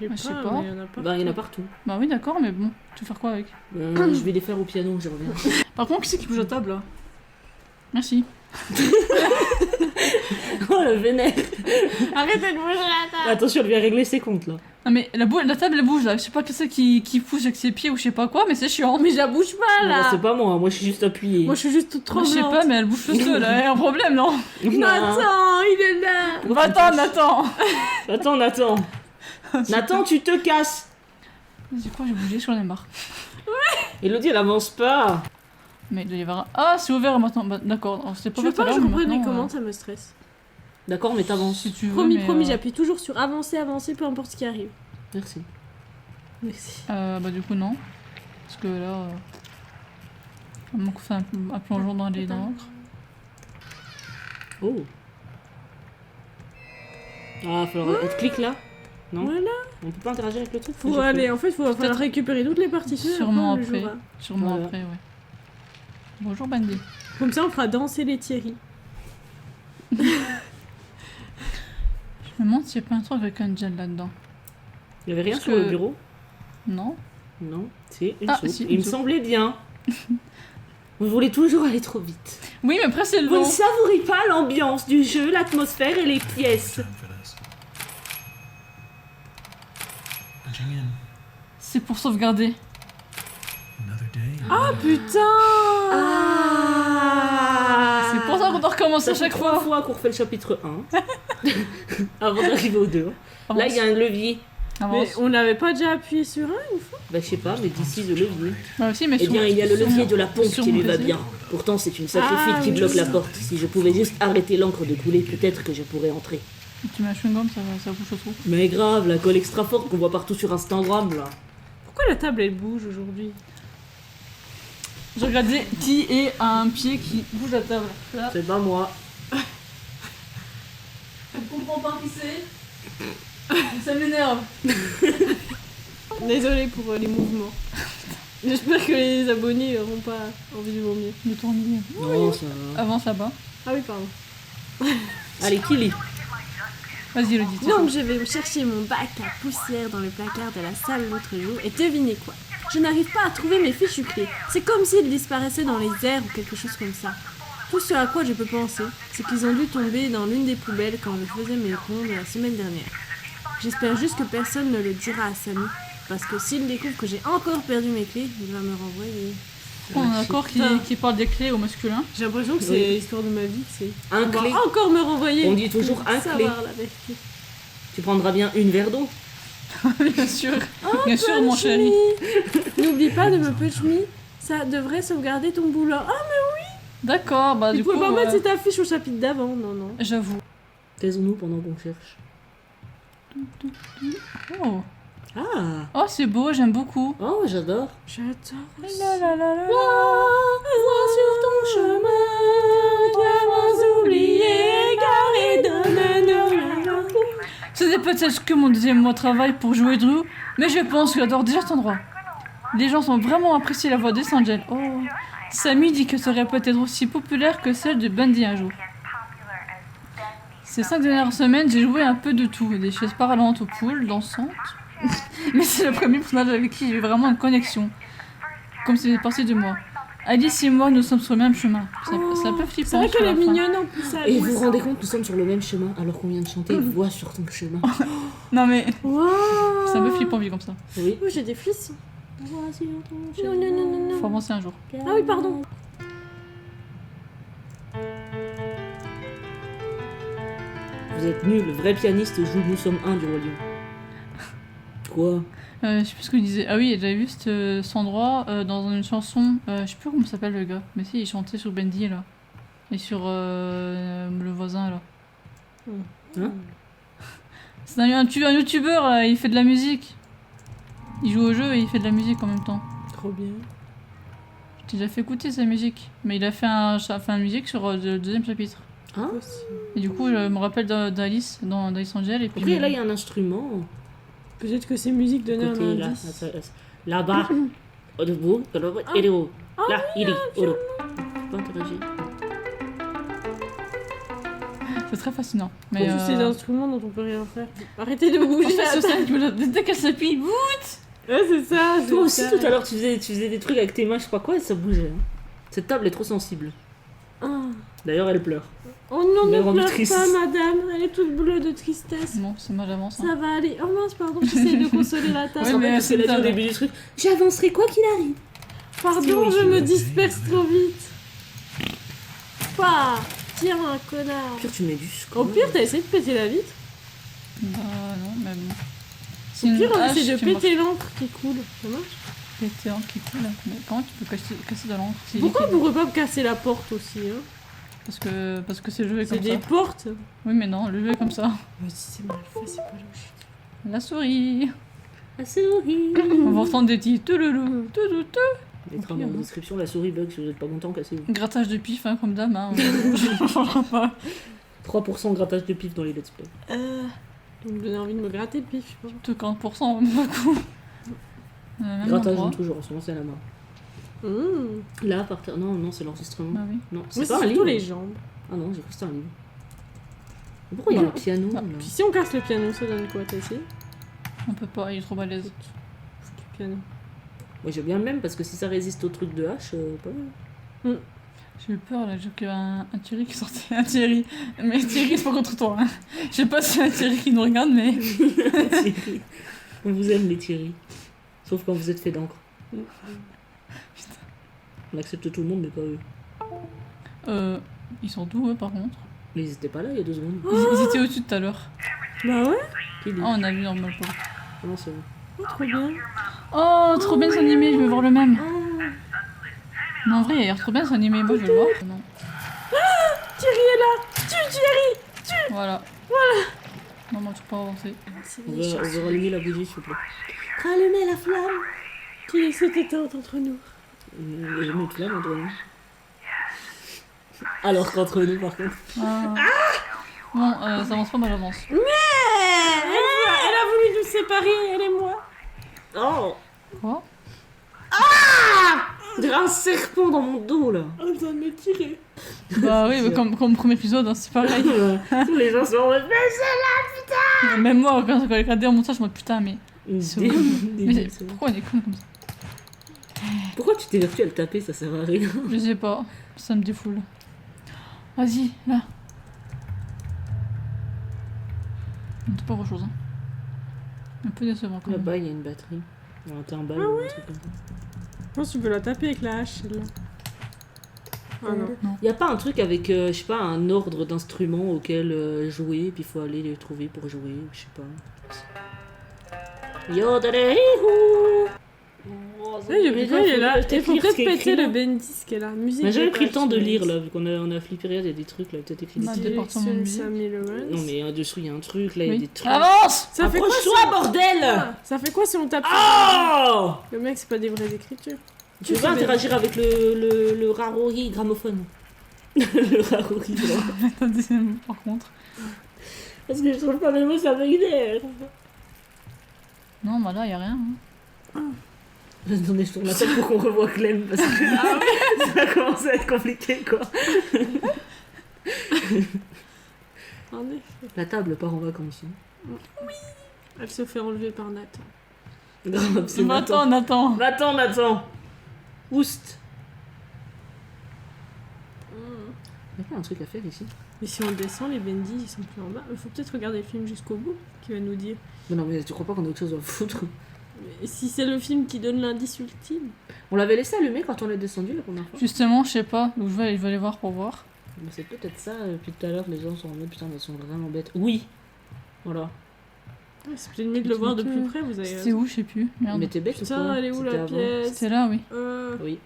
Speaker 2: Je sais pas. Mais il y en a pas.
Speaker 1: Bah, il y en a partout.
Speaker 3: Bah oui, d'accord, mais bon, tu veux faire quoi avec?
Speaker 1: Je vais les faire au piano, je reviens.
Speaker 3: Par contre, qui c'est qui bouge à table là? Merci.
Speaker 1: Oh, le vénère.
Speaker 2: Arrêtez de bouger la table.
Speaker 1: Attention, elle vient régler ses comptes là.
Speaker 3: Non mais la table elle bouge là. Je sais pas qui c'est qui pousse avec ses pieds ou je sais pas quoi, mais c'est chiant.
Speaker 2: Mais je la bouge pas
Speaker 1: Non,
Speaker 2: là.
Speaker 1: c'est pas moi, je suis juste appuyée.
Speaker 2: Moi je suis juste toute
Speaker 3: Moi, je sais
Speaker 2: tremblante.
Speaker 3: pas, mais elle bouge le seul. Il y a un problème, non?
Speaker 2: Nathan, il est là.
Speaker 3: Attends.
Speaker 1: Attends. Nathan, tu te casses.
Speaker 3: Vas-y, quoi, j'ai bougé, j'en ai marre.
Speaker 1: Elodie, elle avance pas.
Speaker 3: Mais il doit y avoir un. Ah, c'est ouvert maintenant. Bah, d'accord, alors, c'était
Speaker 2: Je
Speaker 3: pas
Speaker 2: veux
Speaker 3: ouvert tout à
Speaker 2: pas que je
Speaker 3: l'heure, mais
Speaker 2: reprenne les
Speaker 3: maintenant,
Speaker 2: commandes, ça me stresse.
Speaker 1: D'accord, mais t'avances.
Speaker 3: si tu veux.
Speaker 2: Promis,
Speaker 3: mais,
Speaker 2: j'appuie toujours sur avancer, peu importe ce qui arrive.
Speaker 1: Merci.
Speaker 2: Merci.
Speaker 3: Bah, du coup, non. Parce que là. On manque fait un plongeon dans les d'encre.
Speaker 1: Oh. Ah, falloir... Tu cliques là? Non?
Speaker 2: Voilà.
Speaker 1: On peut pas interagir avec le truc?
Speaker 2: Faut aller, en fait, faut falloir récupérer toutes les partitions. et
Speaker 3: Sûrement
Speaker 2: on le
Speaker 3: après.
Speaker 2: jouera.
Speaker 3: Sûrement
Speaker 1: Voilà.
Speaker 3: après, ouais. Bonjour, Bandy.
Speaker 2: Comme ça, on fera danser les Thierry.
Speaker 3: Je me demande s'il y a pas un truc avec un gel là-dedans.
Speaker 1: Il y avait rien
Speaker 3: Parce
Speaker 1: sur
Speaker 3: que-
Speaker 1: le bureau?
Speaker 3: Non?
Speaker 1: Non, c'est une
Speaker 3: Ah,
Speaker 1: soupe.
Speaker 3: si,
Speaker 1: Il
Speaker 3: une
Speaker 1: me
Speaker 3: soupe.
Speaker 1: semblait bien. Vous voulez toujours aller trop vite.
Speaker 3: Oui, mais après, c'est
Speaker 1: Vous
Speaker 3: long.
Speaker 1: ne savourez pas l'ambiance du jeu, l'atmosphère et les pièces.
Speaker 4: Time for this. Punching in.
Speaker 3: C'est pour sauvegarder.
Speaker 4: Another day.
Speaker 2: Ah putain.
Speaker 3: C'est pour ça qu'on doit recommencer à
Speaker 1: Ça fait
Speaker 3: chaque
Speaker 1: 3
Speaker 3: fois.
Speaker 1: fois qu'on refait le chapitre 1. Avant d'arriver au 2. Là, il y a un levier.
Speaker 2: Mais
Speaker 3: Avance.
Speaker 2: on n'avait pas déjà appuyé sur un une fois?
Speaker 1: Bah, je sais pas, mais d'ici le levier.
Speaker 3: Bah, aussi, mais
Speaker 1: Eh bien, il y a le
Speaker 3: sur
Speaker 1: levier
Speaker 3: mon-
Speaker 1: de la pompe
Speaker 3: sur
Speaker 1: qui
Speaker 3: mon
Speaker 1: lui va
Speaker 3: PC.
Speaker 1: bien. Pourtant, c'est une sacrée
Speaker 2: Ah,
Speaker 1: fuite qui
Speaker 2: oui.
Speaker 1: bloque la porte. Si je pouvais juste arrêter l'encre de couler, peut-être que je pourrais entrer.
Speaker 3: Tu mets un chewing-gum, ça bouge au trou.
Speaker 1: Mais grave, la colle extra forte qu'on voit partout sur Instagram, là.
Speaker 2: Pourquoi la table elle bouge aujourd'hui?
Speaker 3: Je regardais qui est un pied qui bouge la table. Là,
Speaker 1: C'est pas moi.
Speaker 3: je comprends pas qui c'est. Ça m'énerve.
Speaker 2: Désolée pour les mouvements. J'espère que les abonnés n'auront pas envie de vomir.
Speaker 3: Le tournis.
Speaker 1: Non, ça va.
Speaker 3: Avance là-bas.
Speaker 2: Ah oui, pardon.
Speaker 1: Allez, Kili.
Speaker 3: Vas-y, Elodie.
Speaker 2: Donc je vais me chercher mon bac à poussière dans le placard de la salle l'autre jour et devinez quoi? Je n'arrive pas à trouver mes fichues clés. C'est comme s'ils disparaissaient dans les airs ou quelque chose comme ça. Tout ce à quoi je peux penser, c'est qu'ils ont dû tomber dans l'une des poubelles quand je faisais mes rondes la semaine dernière. J'espère juste que personne ne le dira à Samy, parce que s'il découvre que j'ai encore perdu mes clés, il va me renvoyer.
Speaker 3: On est d'accord qui parle des clés au masculin.
Speaker 2: J'ai l'impression que c'est
Speaker 1: Oui.
Speaker 2: l'histoire de ma vie, c'est...
Speaker 1: Un
Speaker 2: On va
Speaker 1: clé.
Speaker 2: encore me renvoyer.
Speaker 1: On dit toujours
Speaker 2: pour
Speaker 1: un clé.
Speaker 2: savoir la vérité.
Speaker 1: Tu prendras bien une verre d'eau.
Speaker 3: Bien sûr. Bien sûr, mon chéri.
Speaker 2: N'oublie pas de me punch me. Ça devrait sauvegarder ton boulot. Ah,
Speaker 3: D'accord, bah
Speaker 2: tu
Speaker 3: du
Speaker 2: pouvais
Speaker 3: coup...
Speaker 2: pas mettre cette affiche au chapitre d'avant, non.
Speaker 3: J'avoue.
Speaker 1: Taisons-nous pendant qu'on cherche.
Speaker 3: Oh,
Speaker 1: Ah.
Speaker 3: oh c'est beau, j'aime beaucoup.
Speaker 1: Oh, j'adore.
Speaker 2: J'adore aussi.
Speaker 3: La la la la.
Speaker 1: Vois sur ton chemin,
Speaker 2: Diamants oubliés, carrés de
Speaker 3: C'était peut-être que mon deuxième mois de travail pour jouer Drew, mais je pense que j'adore déjà cet endroit. Les gens ont vraiment apprécié la voix d'Essangel. Oh, Samy dit que ça serait peut-être aussi populaire que celle de Bundy un jour. Ces 5 dernières semaines, j'ai joué un peu de tout, des chaises parlantes aux poules, dansantes. Mais c'est le premier personnage avec qui j'ai eu vraiment une connexion. Comme c'est parti de moi. Alice et moi, nous sommes sur le même chemin. C'est un peu flippant.
Speaker 2: C'est vrai
Speaker 3: sur
Speaker 2: qu'elle
Speaker 3: la
Speaker 2: est
Speaker 3: fin.
Speaker 2: mignonne en plus.
Speaker 1: Et vous vous rendez compte, nous sommes sur le même chemin alors qu'on vient de chanter Vois sur ton chemin.
Speaker 3: Non mais,
Speaker 2: Waouh.
Speaker 3: c'est un peu flippant vu comme ça.
Speaker 1: Oui.
Speaker 2: Oh, j'ai des frissons.
Speaker 1: Vois sur ton
Speaker 2: Non,
Speaker 1: chemin.
Speaker 2: non, non, non,
Speaker 3: Faut
Speaker 2: non.
Speaker 3: avancer un jour.
Speaker 2: Ah oui, pardon.
Speaker 1: Vous êtes nuls, le vrai pianiste joue Nous sommes un du Roi Lion. Quoi?
Speaker 3: Je sais plus ce qu'il disait. Ah oui, j'avais vu cet endroit dans une chanson. Je sais plus comment s'appelle le gars. Mais si, il chantait sur Bendy là. Et sur le voisin là.
Speaker 1: Hein?
Speaker 3: C'est un youtubeur là, il fait de la musique. Il joue au jeu et il fait de la musique en même temps.
Speaker 2: Trop bien.
Speaker 3: Je t'ai déjà fait écouter sa musique. Mais il a fait une musique sur le deuxième chapitre.
Speaker 1: Hein?
Speaker 2: Possible.
Speaker 3: Et du coup, je me rappelle d'Alice, d'Alice Angel. Et puis,
Speaker 1: Après, là, il y a un instrument.
Speaker 2: Peut-être que ces musiques donnaient un
Speaker 1: Côté, là,
Speaker 2: indice.
Speaker 1: là-bas. Au debout, et de haut. Là, il est. Oh là. Faut pas interagir.
Speaker 3: c'est très fascinant.
Speaker 2: Mais
Speaker 3: Mais
Speaker 2: tous ces instruments dont on peut rien faire. Arrêtez de bouger.
Speaker 3: dès qu'elle s'appuie,
Speaker 2: Ouais, c'est ça. c'est
Speaker 1: Toi aussi,
Speaker 2: ça.
Speaker 1: tout à l'heure, tu faisais des trucs avec tes mains, je sais pas quoi, et ça bougeait. Hein. Cette table est trop sensible.
Speaker 2: Ah.
Speaker 1: D'ailleurs, elle pleure.
Speaker 2: Oh non,
Speaker 1: Mais
Speaker 2: ne
Speaker 1: rendu
Speaker 2: pleure
Speaker 1: triste.
Speaker 2: pas, madame. Elle est toute bleue de tristesse.
Speaker 3: Non, c'est moi j'avance. hein.
Speaker 2: Ça va aller. Oh mince, pardon, j'essaie de consoler la table.
Speaker 3: Ouais, mais
Speaker 1: Parce
Speaker 3: c'est
Speaker 1: qu'elle a dit au
Speaker 3: ça.
Speaker 1: début du truc J'avancerai quoi qu'il arrive.
Speaker 2: Pardon,
Speaker 1: Oui,
Speaker 2: je me
Speaker 4: oui.
Speaker 2: disperse trop vite. Pas. Tiens, connard.
Speaker 1: Au pire, tu mets du sucre.
Speaker 2: Au pire, t'as essayé de péter la vitre.
Speaker 3: Bah non, mais bon. C'est
Speaker 2: Au
Speaker 3: une
Speaker 2: pire, on
Speaker 3: hache
Speaker 2: essaie de
Speaker 3: qui marche.
Speaker 2: péter l'encre qui coule. Ça marche?
Speaker 3: Péter l'encre qui coule. Mais comment tu peux casser de l'encre? C'est
Speaker 2: Pourquoi on
Speaker 3: liquide.
Speaker 2: pourrait pas me casser la porte aussi hein?
Speaker 3: Parce que c'est le jeu est
Speaker 2: C'est
Speaker 3: comme
Speaker 2: des
Speaker 3: ça.
Speaker 2: portes.
Speaker 3: Oui, mais non, le jeu est comme ça.
Speaker 2: Mais si c'est mal fait, c'est pas logique.
Speaker 3: La souris.
Speaker 1: La souris.
Speaker 3: On va entendre des petits touloulou, touloutou.
Speaker 1: Mettra dans la description la souris bug si vous êtes pas content, cassez-vous.
Speaker 3: Grattage de pif, hein, comme d'hab. Hein. On changera pas.
Speaker 1: 3% grattage de pif dans les let's play.
Speaker 2: Vous me donnez envie de me gratter le pif, je pense.
Speaker 3: Tout 40%, beaucoup. Même
Speaker 1: Grattage
Speaker 3: endroit.
Speaker 1: toujours, en ce moment c'est la mort.
Speaker 2: Mmh.
Speaker 1: Là, par terre. Non, non, c'est l'enregistrement.
Speaker 3: Bah oui.
Speaker 1: Non,
Speaker 2: Moi,
Speaker 1: c'est
Speaker 2: c'est
Speaker 1: pas un
Speaker 2: surtout
Speaker 1: livre.
Speaker 2: les jambes.
Speaker 1: Ah non, j'ai cru que c'était un livre. Pourquoi il y a
Speaker 3: Bah.
Speaker 1: un piano
Speaker 3: Bah.
Speaker 1: là
Speaker 2: Puis si on casse le piano, ça donne quoi? T'as essayé?
Speaker 3: On peut pas, il est trop balèze.
Speaker 2: Foutu piano.
Speaker 1: Ouais, j'ai bien le même parce que si ça résiste au truc de hache, pas mal.
Speaker 3: J'ai eu peur là, j'ai vu un Thierry qui sortait. Un Thierry. Mais Thierry, c'est pas contre toi. Hein. Je sais pas si c'est un Thierry qui nous regarde, mais.
Speaker 1: Thierry. On vous aime les Thierry. Sauf quand vous êtes fait d'encre. On accepte tout le monde, mais pas eux.
Speaker 3: Ils sont doux, eux, par contre.
Speaker 1: Mais ils étaient pas là il y a 2 secondes.
Speaker 3: Ils étaient au-dessus tout à l'heure.
Speaker 2: Bah ouais,
Speaker 1: Qui dit
Speaker 3: Oh, on a vu normal pas.
Speaker 1: Ah non, c'est bon.
Speaker 2: oh, trop bien.
Speaker 3: Oh, trop bien son animé, je veux voir le même. Non, en vrai, il a l'air trop bien son animé, moi je veux le voir. Non.
Speaker 2: Thierry est là. Tue Thierry.
Speaker 3: Voilà. Non, moi, tu peux pas avancer.
Speaker 2: C'est
Speaker 1: On
Speaker 2: méchant.
Speaker 1: va rallumer la bougie, s'il vous plaît. Rallumez la flamme.
Speaker 2: Qui s'est éteinte entre nous?
Speaker 1: Il n'y a jamais eu de flamme entre nous. Alors qu'entre nous, par contre.
Speaker 3: Ah. Bon, ça avance pas, moi j'avance.
Speaker 2: Elle a voulu nous séparer, elle et moi.
Speaker 1: Oh
Speaker 3: Quoi?
Speaker 1: On dirait un serpent dans mon dos, là.
Speaker 2: On a besoin de me tirer.
Speaker 3: Bah oui, mais comme premier épisode, hein, c'est pareil.
Speaker 1: Tous les gens sont en mode,
Speaker 3: Même moi, quand j'ai regardé en montage, je me dis putain, mais
Speaker 1: mais
Speaker 3: c'est
Speaker 1: c'est
Speaker 3: horrible.
Speaker 1: horrible.
Speaker 3: Mais pourquoi on est con comme ça?
Speaker 1: Pourquoi tu t'évertues à le taper? Ça sert à rien.
Speaker 3: Je sais pas, ça me défoule. Vas-y, là. C'est pas grand-chose. Hein. Un peu décevant quand même.
Speaker 1: Là-bas, il y a une batterie. On a un ballon ou un truc comme ça.
Speaker 2: Je pense que tu peux la taper avec la hache, celle-là. Ah non.
Speaker 1: Y a pas un truc avec, je sais pas, un ordre d'instruments auquel jouer, puis il faut aller les trouver pour jouer, je sais pas. Yodelehihou.
Speaker 2: Ouais, le bouton, il est là. Il faut peut-être péter le Bendis qui est là. Musique.
Speaker 1: Mais j'avais
Speaker 2: de
Speaker 1: pris le temps de
Speaker 2: page,
Speaker 1: lire là, vu qu'on a flippé, regarde, il y a des trucs là, peut-être écrit.
Speaker 3: Bah, département de musique.
Speaker 2: Sammy Lawrence.
Speaker 1: Non mais dessous il y a un truc là, il y a
Speaker 3: Oui.
Speaker 1: des trucs.
Speaker 3: Avance!
Speaker 2: Ça fait quoi
Speaker 1: Approche-toi,
Speaker 2: si on...
Speaker 1: bordel!
Speaker 2: Ah, ça fait quoi si on tape
Speaker 1: Oh!
Speaker 2: Le mec, c'est pas des vraies écritures.
Speaker 1: Tu veux interagir avec le Rarori gramophone? Le Rarori gramophone.
Speaker 3: T'as des mots par contre.
Speaker 1: Parce que je trouve pas mes mots, ça m'énerve.
Speaker 3: Non, bah là, y a rien. Hein.
Speaker 1: Attendez, je tourne la tête pour qu'on revoie Clem parce que ça commence à être compliqué quoi.
Speaker 2: En effet.
Speaker 1: La table part en vacances.
Speaker 2: Elle se fait enlever par Nathan.
Speaker 1: Grave, c'est
Speaker 3: Va-t'en,
Speaker 1: Nathan.
Speaker 3: Nathan.
Speaker 1: Nathan. Oust. Il y a pas un truc à faire ici?
Speaker 2: Mais si on descend, les Bendis, ils sont plus en bas. Il faut peut-être regarder le film jusqu'au bout, qui va nous dire.
Speaker 1: Mais non, mais tu crois pas qu'on a autre chose à foutre?
Speaker 2: Mais si c'est le film qui donne l'indice ultime.
Speaker 1: On l'avait laissé allumer quand on est descendu la première fois.
Speaker 3: Justement, je sais pas. Donc je vais aller voir pour voir.
Speaker 1: Mais c'est peut-être ça, depuis tout à l'heure, les gens sont en mode putain, mais ils sont vraiment bêtes. Oui! Voilà.
Speaker 2: Ouais, c'est peut-être mieux de le voir de plus près, vous avez
Speaker 3: C'était où, je sais plus. Merde.
Speaker 1: Mais t'es bête ou
Speaker 2: Putain,
Speaker 1: quoi?
Speaker 2: elle est où
Speaker 1: C'était
Speaker 2: la
Speaker 1: avant.
Speaker 2: pièce?
Speaker 3: C'était là, oui.
Speaker 1: Oui.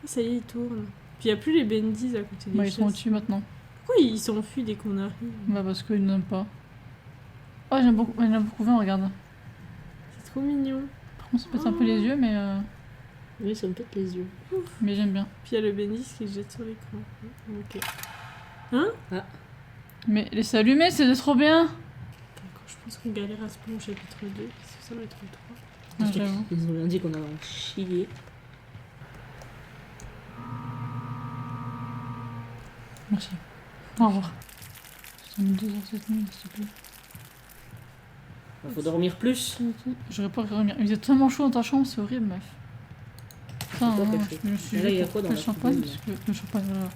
Speaker 2: Ça y est, il tourne. Puis il n'y a plus les Bendis à côté des
Speaker 3: Bah, ils
Speaker 2: chaises.
Speaker 3: sont au-dessus maintenant.
Speaker 2: Pourquoi ils s'enfuient dès qu'on arrive?
Speaker 3: Bah, parce qu'ils n'aiment pas. Oh, j'aime beaucoup. Il y en a beaucoup 20, regarde.
Speaker 2: C'est trop mignon.
Speaker 3: Par contre, ça pète un peu les yeux,
Speaker 1: Oui, ça me pète les yeux.
Speaker 3: mais j'aime bien.
Speaker 2: Puis il y a le Bendis qui se jette sur l'écran. Ok.
Speaker 3: Mais laissez allumer, c'est trop bien.
Speaker 2: D'accord, je pense qu'on galère à ce point au chapitre 2. Qu'est-ce que ça va être le 3?
Speaker 3: Ah, j'avoue.
Speaker 1: Ils ont bien dit qu'on avait en chier.
Speaker 3: Merci. Au revoir. C'est 2h cette nuit, s'il te plaît.
Speaker 1: Il faut dormir plus.
Speaker 3: J'aurais pas revenir. Il faisait tellement chaud dans ta chambre, c'est horrible, meuf. Putain,
Speaker 1: C'est pas
Speaker 3: non,
Speaker 1: fait.
Speaker 3: je me suis
Speaker 1: Mais là, il y a
Speaker 3: dit
Speaker 1: quoi dans
Speaker 3: le
Speaker 1: la
Speaker 3: champagne,
Speaker 1: poubelle,
Speaker 3: parce que le champagne, voilà.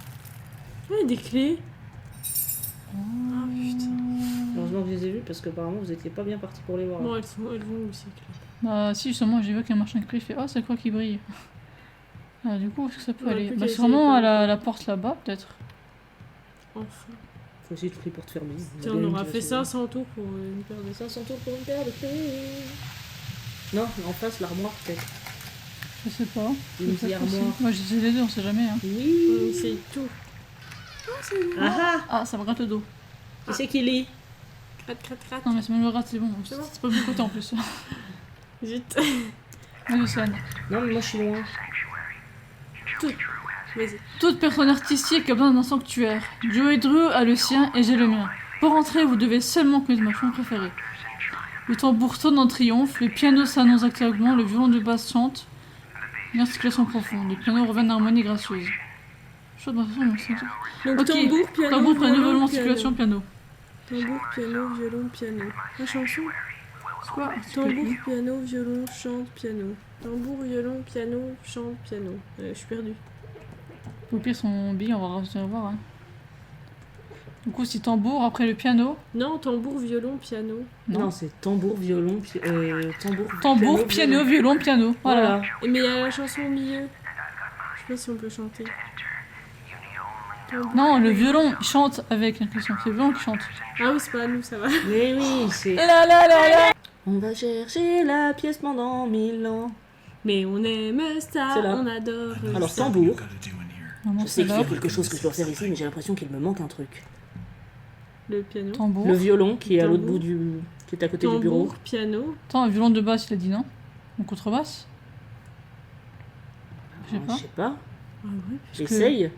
Speaker 2: Ouais, des clés. Ah putain.
Speaker 1: Heureusement que je les ai vus parce qu'apparemment vous étiez pas bien partis pour les voir.
Speaker 2: Bon, elles vont où ces clés?
Speaker 3: Bah, si, justement, j'ai vu qu'un machin clé, il fait oh, c'est quoi qui brille? Ah, du coup, où est-ce que ça peut
Speaker 2: Ouais,
Speaker 3: aller?
Speaker 2: peut-être
Speaker 3: Bah,
Speaker 2: qu'il
Speaker 3: sûrement
Speaker 2: y a
Speaker 3: à
Speaker 2: des
Speaker 3: la porte là-bas, peut-être.
Speaker 2: Enfin.
Speaker 1: Faut aussi toutes les portes fermées.
Speaker 2: Tiens, on aura fait 500 tours pour une paire de
Speaker 1: 500 tours pour une paire de clés. Non, en face l'armoire peut-être.
Speaker 3: Je sais pas.
Speaker 1: Une
Speaker 3: C'est
Speaker 1: vieille
Speaker 3: pas possible.
Speaker 1: armoire.
Speaker 3: Moi, je disais les deux, on sait jamais. Hein.
Speaker 2: On
Speaker 1: Oui.
Speaker 2: essaye tout.
Speaker 1: Ah
Speaker 3: Ah, ça me gratte le dos.
Speaker 1: ah. Qui c'est qui lit?
Speaker 2: Crate, crate, crate.
Speaker 3: Non, mais c'est même le gratte, c'est bon.
Speaker 2: C'est bon.
Speaker 3: C'est pas de mon côté en plus.
Speaker 2: Vite.
Speaker 3: Vas-y, Océane.
Speaker 1: Non mais moi je suis loin.
Speaker 2: Vas-y.
Speaker 3: Toute personne artistique a besoin d'un sanctuaire. Joey Drew a le sien et j'ai le mien. Pour entrer, vous devez seulement connaître ma chanson préférée. Le tambour sonne en triomphe, le piano s'annonce activement, le violon de basse chante. Une articulation profonde, le piano revêt une harmonie gracieuse. Chante ma façon, mon sanctuaire.
Speaker 2: Donc
Speaker 3: Ok.
Speaker 2: tambour, piano,
Speaker 3: Tambour, piano, violon,
Speaker 2: piano.
Speaker 3: articulation, piano.
Speaker 2: Tambour, piano, violon, piano. La chanson?
Speaker 3: C'est quoi?
Speaker 2: Tambour, piano, violon, chante, piano. Tambour, violon, piano, chante, piano. Je suis perdue.
Speaker 3: Au pire, son billet, on va revoir. Hein. Du coup, c'est tambour, après le piano.
Speaker 2: Non, tambour, violon, piano.
Speaker 1: Non, c'est tambour, violon,
Speaker 3: Tambour, piano, violon, piano. Voilà.
Speaker 2: Et mais il y a la chanson au milieu. Je sais pas si on peut chanter. Tambour.
Speaker 3: Non, le violon il chante avec l'inclusion. C'est le violon qui chante.
Speaker 2: Ah oui, c'est pas à nous, ça va.
Speaker 1: Mais oui, c'est.
Speaker 3: La la la la.
Speaker 1: On va chercher la pièce pendant 1000 ans.
Speaker 2: Mais on aime ça,
Speaker 1: C'est là.
Speaker 2: on adore
Speaker 1: Alors
Speaker 2: ça.
Speaker 1: tambour.
Speaker 4: Gotta do in here.
Speaker 3: Non,
Speaker 1: Je sais
Speaker 3: c'est
Speaker 1: qu'il y
Speaker 3: là.
Speaker 1: a quelque chose que je dois faire ici, mais j'ai l'impression qu'il me manque un truc.
Speaker 2: Le piano.
Speaker 3: Tambour.
Speaker 1: Le violon qui est à l'autre
Speaker 2: Tambour.
Speaker 1: bout du. Qui est à côté du bureau.
Speaker 2: Tambour, piano.
Speaker 3: Attends, un violon de basse, il a dit non. En contrebasse. Je sais
Speaker 1: Ah,
Speaker 3: pas.
Speaker 1: Je sais pas.
Speaker 2: Ah ouais.
Speaker 1: J'essaye.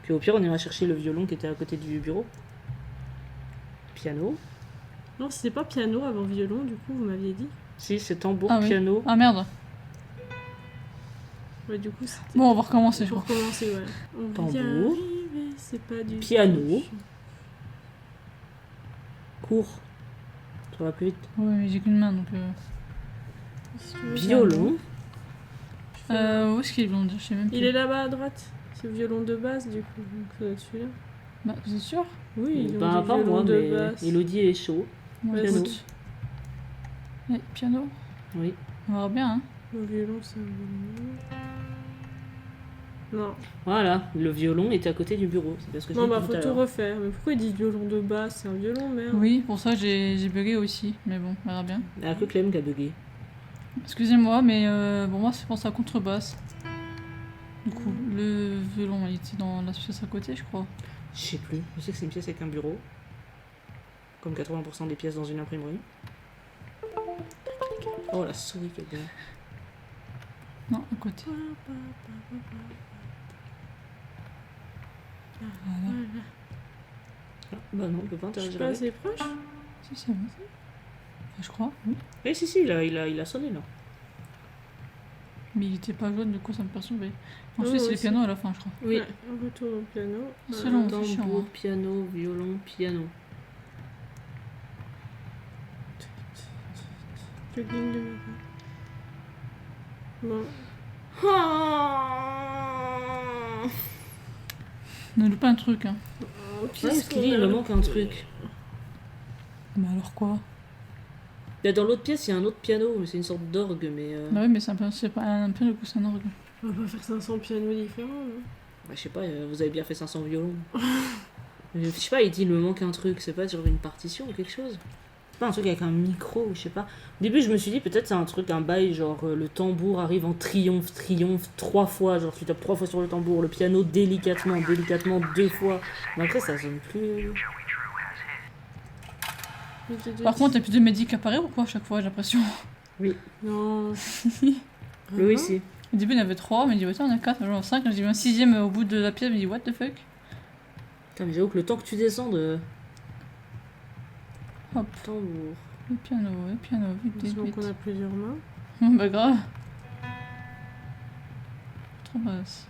Speaker 1: Puis au pire, on ira chercher le violon qui était à côté du bureau. Piano.
Speaker 2: Non, c'était pas piano avant violon, du coup, vous m'aviez dit.
Speaker 1: Si, c'est tambour,
Speaker 3: Ah oui.
Speaker 1: piano.
Speaker 3: Ah merde.
Speaker 2: Ouais, du coup, c'était.
Speaker 3: Bon, on va recommencer, je
Speaker 2: Pour
Speaker 3: crois.
Speaker 2: commencer, ouais. On
Speaker 1: Tambour.
Speaker 2: vient arriver, c'est pas du
Speaker 1: Piano. Cours. Ça va plus vite.
Speaker 3: Ouais, mais j'ai qu'une main donc.
Speaker 2: Si tu veux,
Speaker 1: Violon.
Speaker 3: Où est-ce qu'il est blond? Je sais même plus.
Speaker 2: Il est là-bas à droite. C'est le violon de base du coup. Donc ça doit être celui-là.
Speaker 3: Bah, vous êtes sûr?
Speaker 2: Oui, ils ont
Speaker 1: Bah,
Speaker 2: dit
Speaker 1: pas
Speaker 2: violon
Speaker 1: moi,
Speaker 2: de
Speaker 1: mais
Speaker 2: basse.
Speaker 1: Elodie est chaud.
Speaker 3: Ouais,
Speaker 2: Piano.
Speaker 3: écoute. Piano?
Speaker 1: Oui.
Speaker 3: On verra bien, hein.
Speaker 2: Le violon, c'est un violon. Non.
Speaker 1: Voilà, le violon était à côté du bureau. C'est parce que je
Speaker 2: Non,
Speaker 1: l'ai
Speaker 2: bah
Speaker 1: dit
Speaker 2: faut
Speaker 1: tout à
Speaker 2: tout
Speaker 1: l'heure.
Speaker 2: refaire. Mais pourquoi ils disent violon de basse? C'est un violon, merde.
Speaker 3: Oui, pour ça j'ai bugué aussi. Mais bon, on verra bien.
Speaker 1: Il n'y a que Clem qui a bugué.
Speaker 3: Excusez-moi, mais bon, moi c'est pour ça contrebasse. Du coup, le violon il était dans la pièce à côté, je crois.
Speaker 1: Je sais plus. Je sais que c'est une pièce avec un bureau. Comme 80% des pièces dans une imprimerie. Oh la souris qui est bien.
Speaker 3: Non, à côté. Voilà.
Speaker 1: Ah, bah non, on peut pas
Speaker 2: Je suis
Speaker 1: interagir
Speaker 2: pas
Speaker 1: avec.
Speaker 2: assez proche.
Speaker 3: Si, c'est bon. Enfin, je crois, oui.
Speaker 1: Eh si, si, il a sonné là.
Speaker 3: Mais il était pas jaune, du coup ça me perturbait. Ensuite,
Speaker 2: Oh,
Speaker 3: c'est les
Speaker 2: aussi.
Speaker 3: pianos à la fin, je crois.
Speaker 1: Oui.
Speaker 2: Ouais, on retourne au piano.
Speaker 3: C'est long.
Speaker 1: Tambour,
Speaker 3: c'est chiant, hein.
Speaker 1: piano, violon, piano.
Speaker 2: Plugin de matin. Bon.
Speaker 3: On a loupé un truc, hein.
Speaker 2: Oh,
Speaker 1: Ouais, ce qu'il dit, il me manque un truc.
Speaker 3: Mais alors quoi?
Speaker 1: Là, dans l'autre pièce, il y a un autre piano, mais c'est une sorte d'orgue, mais.
Speaker 3: Bah oui, mais c'est pas un piano, du coup c'est un orgue.
Speaker 2: On va pas faire 500 pianos différents, non?
Speaker 1: Bah, je sais pas, vous avez bien fait 500 violons. Je sais pas, il dit, il me manque un truc, c'est pas genre une partition ou quelque chose? C'est pas un truc avec un micro, ou je sais pas. Au début, je me suis dit, peut-être c'est un truc, un bail, genre le tambour arrive en triomphe, 3 fois, genre tu tapes 3 fois sur le tambour, le piano délicatement, 2 fois. Mais après, ça sonne plus.
Speaker 3: Par contre, il y a plus de médic qui apparaît ou quoi à chaque fois, j'ai l'impression.
Speaker 2: Non.
Speaker 1: Oui, ici.
Speaker 3: Au début, il y en avait 3, mais il dit, ouais, tiens, on a 4, genre 5. J'ai vu un 6ème au bout de la pièce, il me dit, what the fuck?
Speaker 1: Putain, mais j'avoue que le temps que tu descends de.
Speaker 3: Hop.
Speaker 1: Tambour.
Speaker 3: Le piano, vite, vite,
Speaker 2: Donc
Speaker 3: vite.
Speaker 2: on a plusieurs mains.
Speaker 3: Bah grave. Trop basse.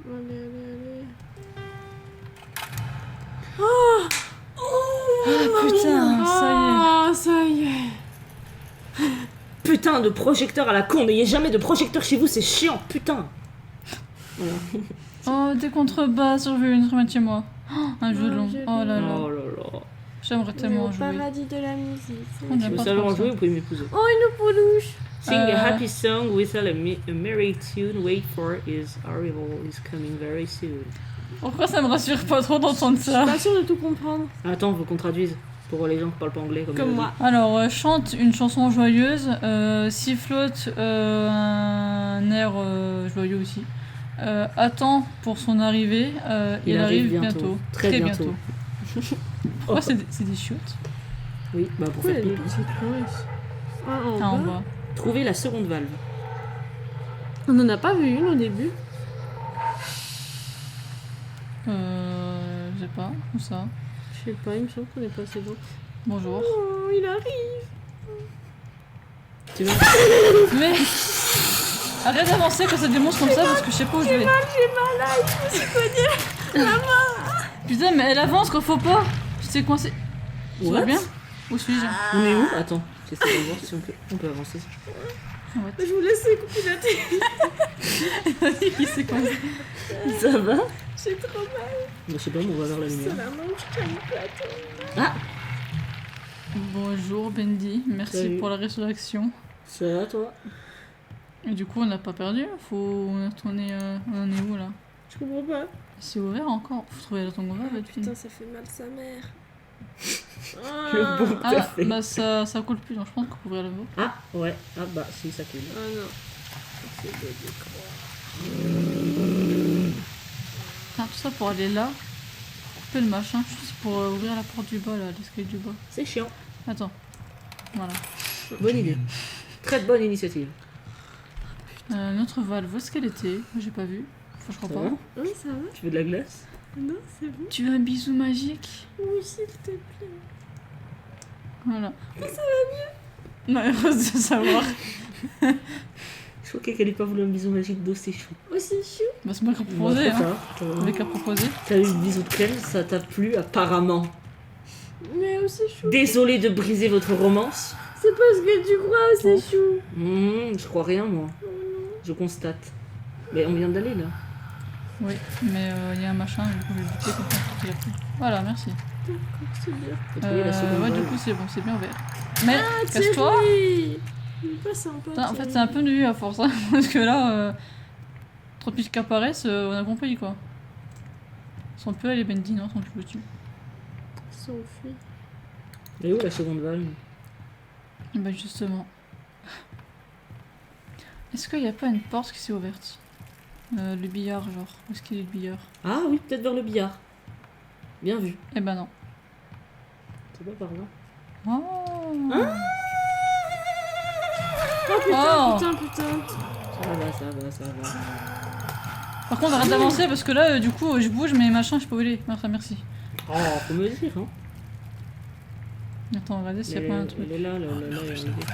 Speaker 2: Allez, allez, allez.
Speaker 3: Putain, ça
Speaker 2: Ah, ça y est.
Speaker 1: Putain de projecteur à la con, n'ayez jamais de projecteur chez vous, c'est chiant, putain. Voilà.
Speaker 3: y est. Oh, des contrebasses, j'en veux une remettre chez moi. Oh, un violon.
Speaker 2: violon.
Speaker 3: Oh là là.
Speaker 1: Oh là là.
Speaker 3: J'aimerais
Speaker 2: On est
Speaker 3: tellement
Speaker 2: au
Speaker 3: en jouer.
Speaker 2: paradis de la musique.
Speaker 3: On
Speaker 1: Si
Speaker 3: n'aime
Speaker 1: vous
Speaker 3: pas
Speaker 1: savez
Speaker 3: trop
Speaker 1: en
Speaker 3: ça.
Speaker 1: jouer, vous pouvez m'épouser.
Speaker 2: Oh, une peluche.
Speaker 1: Sing a happy song without a merry tune. Wait for his arrival is coming very soon.
Speaker 3: Pourquoi ça me rassure pas trop d'entendre ça?
Speaker 2: Pas sûr de tout comprendre.
Speaker 1: Attends, faut qu'on traduise pour les gens qui parlent pas anglais comme
Speaker 2: Comme
Speaker 1: Elodie.
Speaker 2: moi.
Speaker 3: Alors, chante une chanson joyeuse, sifflote un air joyeux aussi. Attend pour son arrivée, il arrive bientôt.
Speaker 1: Très bientôt.
Speaker 3: Pourquoi c'est des chiottes?
Speaker 1: Oui, bah pour
Speaker 2: Pourquoi il y
Speaker 1: faire
Speaker 2: a des
Speaker 1: pipi.
Speaker 2: petites planches? Ah, en
Speaker 3: Ah, en
Speaker 2: bas.
Speaker 3: bas.
Speaker 1: Trouver la seconde valve.
Speaker 2: On en a pas vu une au début.
Speaker 3: Je sais pas, où ça?
Speaker 2: Je sais pas, il me semble qu'on est passé devant.
Speaker 3: Bonjour.
Speaker 2: Oh, il arrive.
Speaker 1: Tu veux
Speaker 3: Mais arrête d'avancer quand ça démonce comme ça parce que je sais pas où je vais.
Speaker 2: J'ai mal là, il me suis cogné.
Speaker 3: Putain, mais elle avance quand faut pas. Je sais coincé. Tu vas
Speaker 1: What
Speaker 3: bien? Où suis-je?
Speaker 1: On est où Attends, j'essaie de voir si on peut avancer.
Speaker 2: Je vous laisse piloter.
Speaker 3: Il s'est coincé.
Speaker 1: Ça va
Speaker 2: J'ai trop mal.
Speaker 1: Bah, je sais pas, mais on va vers la lumière.
Speaker 2: C'est la manche qui a une plateau.
Speaker 1: Ah
Speaker 3: Bonjour Bendy, merci
Speaker 1: Salut.
Speaker 3: pour la résurrection.
Speaker 1: Ça va toi
Speaker 3: Et du coup, on n'a pas perdu. Faut on est retourné. On en est où là?
Speaker 2: Je comprends pas.
Speaker 3: C'est ouvert encore. Faut trouver la tombe ouverte. votre fille.
Speaker 2: Putain, ça fait mal sa mère.
Speaker 1: Le bon
Speaker 3: Ah,
Speaker 1: café.
Speaker 3: bah ça coule plus, donc je pense qu'on peut ouvrir le vôtre.
Speaker 1: Ah ouais, ah bah si ça coule.
Speaker 2: Ah non. C'est beau de croire.
Speaker 3: Putain, tout ça pour aller là. Couper le machin, juste pour ouvrir la porte du bas là, l'escalier du bas.
Speaker 1: C'est chiant.
Speaker 3: Attends. Voilà.
Speaker 1: Bonne idée. Très bonne initiative.
Speaker 3: Notre valve, où est-ce qu'elle était? Moi, j'ai pas vu. Enfin, je crois
Speaker 1: Ça
Speaker 3: pas.
Speaker 1: va
Speaker 2: Oui, ça va.
Speaker 1: Tu veux de la glace
Speaker 2: Non, c'est bon.
Speaker 3: Tu veux un bisou magique?
Speaker 2: Oui, s'il te plaît.
Speaker 3: Voilà. Ça va mieux? Non, heureuse de savoir.
Speaker 1: Je crois qu'elle n'ait pas voulu un bisou magique d'eau, c'est chou.
Speaker 2: Aussi chou.
Speaker 3: Bah, c'est moi qui ai proposé, hein.
Speaker 1: Ça,
Speaker 3: Avec à proposer.
Speaker 1: t'as eu le bisou de crème, ça t'a plu apparemment.
Speaker 2: Mais oh, c'est chou.
Speaker 1: Désolé de briser votre romance.
Speaker 2: C'est pas ce que tu crois, c'est chou.
Speaker 1: Je crois rien, moi. Je constate. Mais on vient d'aller, là.
Speaker 3: Oui, mais il y a un machin, du coup, je vais buter quelqu'un qui l'a pris. Voilà, merci.
Speaker 2: C'est bien.
Speaker 1: T'as trouvé la seconde
Speaker 3: Ouais, du
Speaker 1: balle.
Speaker 3: coup, c'est bon, c'est bien vert. Mais,
Speaker 2: Ah,
Speaker 3: casse-toi!
Speaker 2: Thierry. Il est pas sympa.
Speaker 3: Putain, en fait, c'est un peu nul à force, hein, parce que là, 30 000 qui apparaissent, on a compris quoi. Son peu, elle est Bendy, non, son plus dessus.
Speaker 2: Sophie.
Speaker 1: Elle est où la seconde balle?
Speaker 3: Bah, justement. Est-ce qu'il n'y a pas une porte qui s'est ouverte? Le billard, genre. Où est-ce qu'il est le billard?
Speaker 1: Ah oui, peut-être vers le billard. Bien vu.
Speaker 3: Eh ben non.
Speaker 1: C'est pas par là.
Speaker 3: Oh!
Speaker 2: Oh putain,
Speaker 3: Oh.
Speaker 2: putain.
Speaker 1: Ça va.
Speaker 3: Par contre, arrête d'avancer parce que là, du coup, je bouge, mais machin, je sais pas où il est. Enfin, merci.
Speaker 1: Oh, faut me dire, hein.
Speaker 3: Attends, regardez s'il y a pas un truc.
Speaker 1: Elle est là,
Speaker 4: Oh,
Speaker 1: là.
Speaker 4: there's no valve.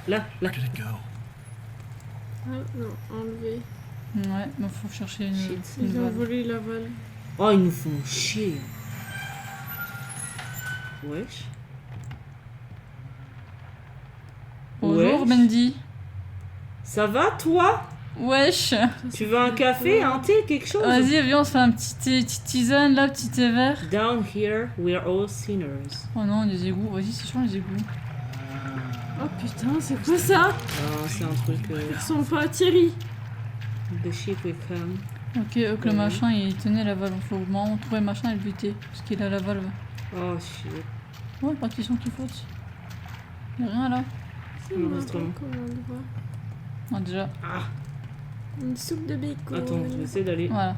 Speaker 1: Là.
Speaker 4: Where did it go?
Speaker 2: Ah non, enlevé.
Speaker 3: Ouais, mais faut chercher une.
Speaker 1: Shit.
Speaker 3: une
Speaker 2: Ils ont
Speaker 3: valve.
Speaker 2: volé la valve.
Speaker 1: Oh, ils nous font chier. Wesh.
Speaker 3: Bonjour,
Speaker 1: Wesh.
Speaker 3: Bendy.
Speaker 1: Ça va, toi?
Speaker 3: Wesh!
Speaker 1: Tu veux un café, un thé, quelque chose?
Speaker 3: Vas-y, viens, on se fait un petit thé, petite tisane là, petit thé vert.
Speaker 1: Down here, we're all sinners.
Speaker 3: Oh non, les égouts. Vas-y, c'est chiant les égouts.
Speaker 2: Oh putain, c'est quoi ça?
Speaker 1: Ah, c'est un truc...
Speaker 2: Ils sont pas Thierry.
Speaker 1: the shit will come.
Speaker 3: Ok, que le
Speaker 1: Ouais.
Speaker 3: machin il tenait la valve. Faut vraiment trouver le machin et le buter. Parce qu'il a la valve.
Speaker 1: Oh, shit.
Speaker 3: Ouais, partition qui faute. Y'a rien là.
Speaker 2: C'est
Speaker 1: Enregistrement.
Speaker 2: marrant comme endroit.
Speaker 3: Non, déjà.
Speaker 1: Ah,
Speaker 2: Une soupe de bacon.
Speaker 1: attends, je vais essayer d'aller...
Speaker 3: Voilà.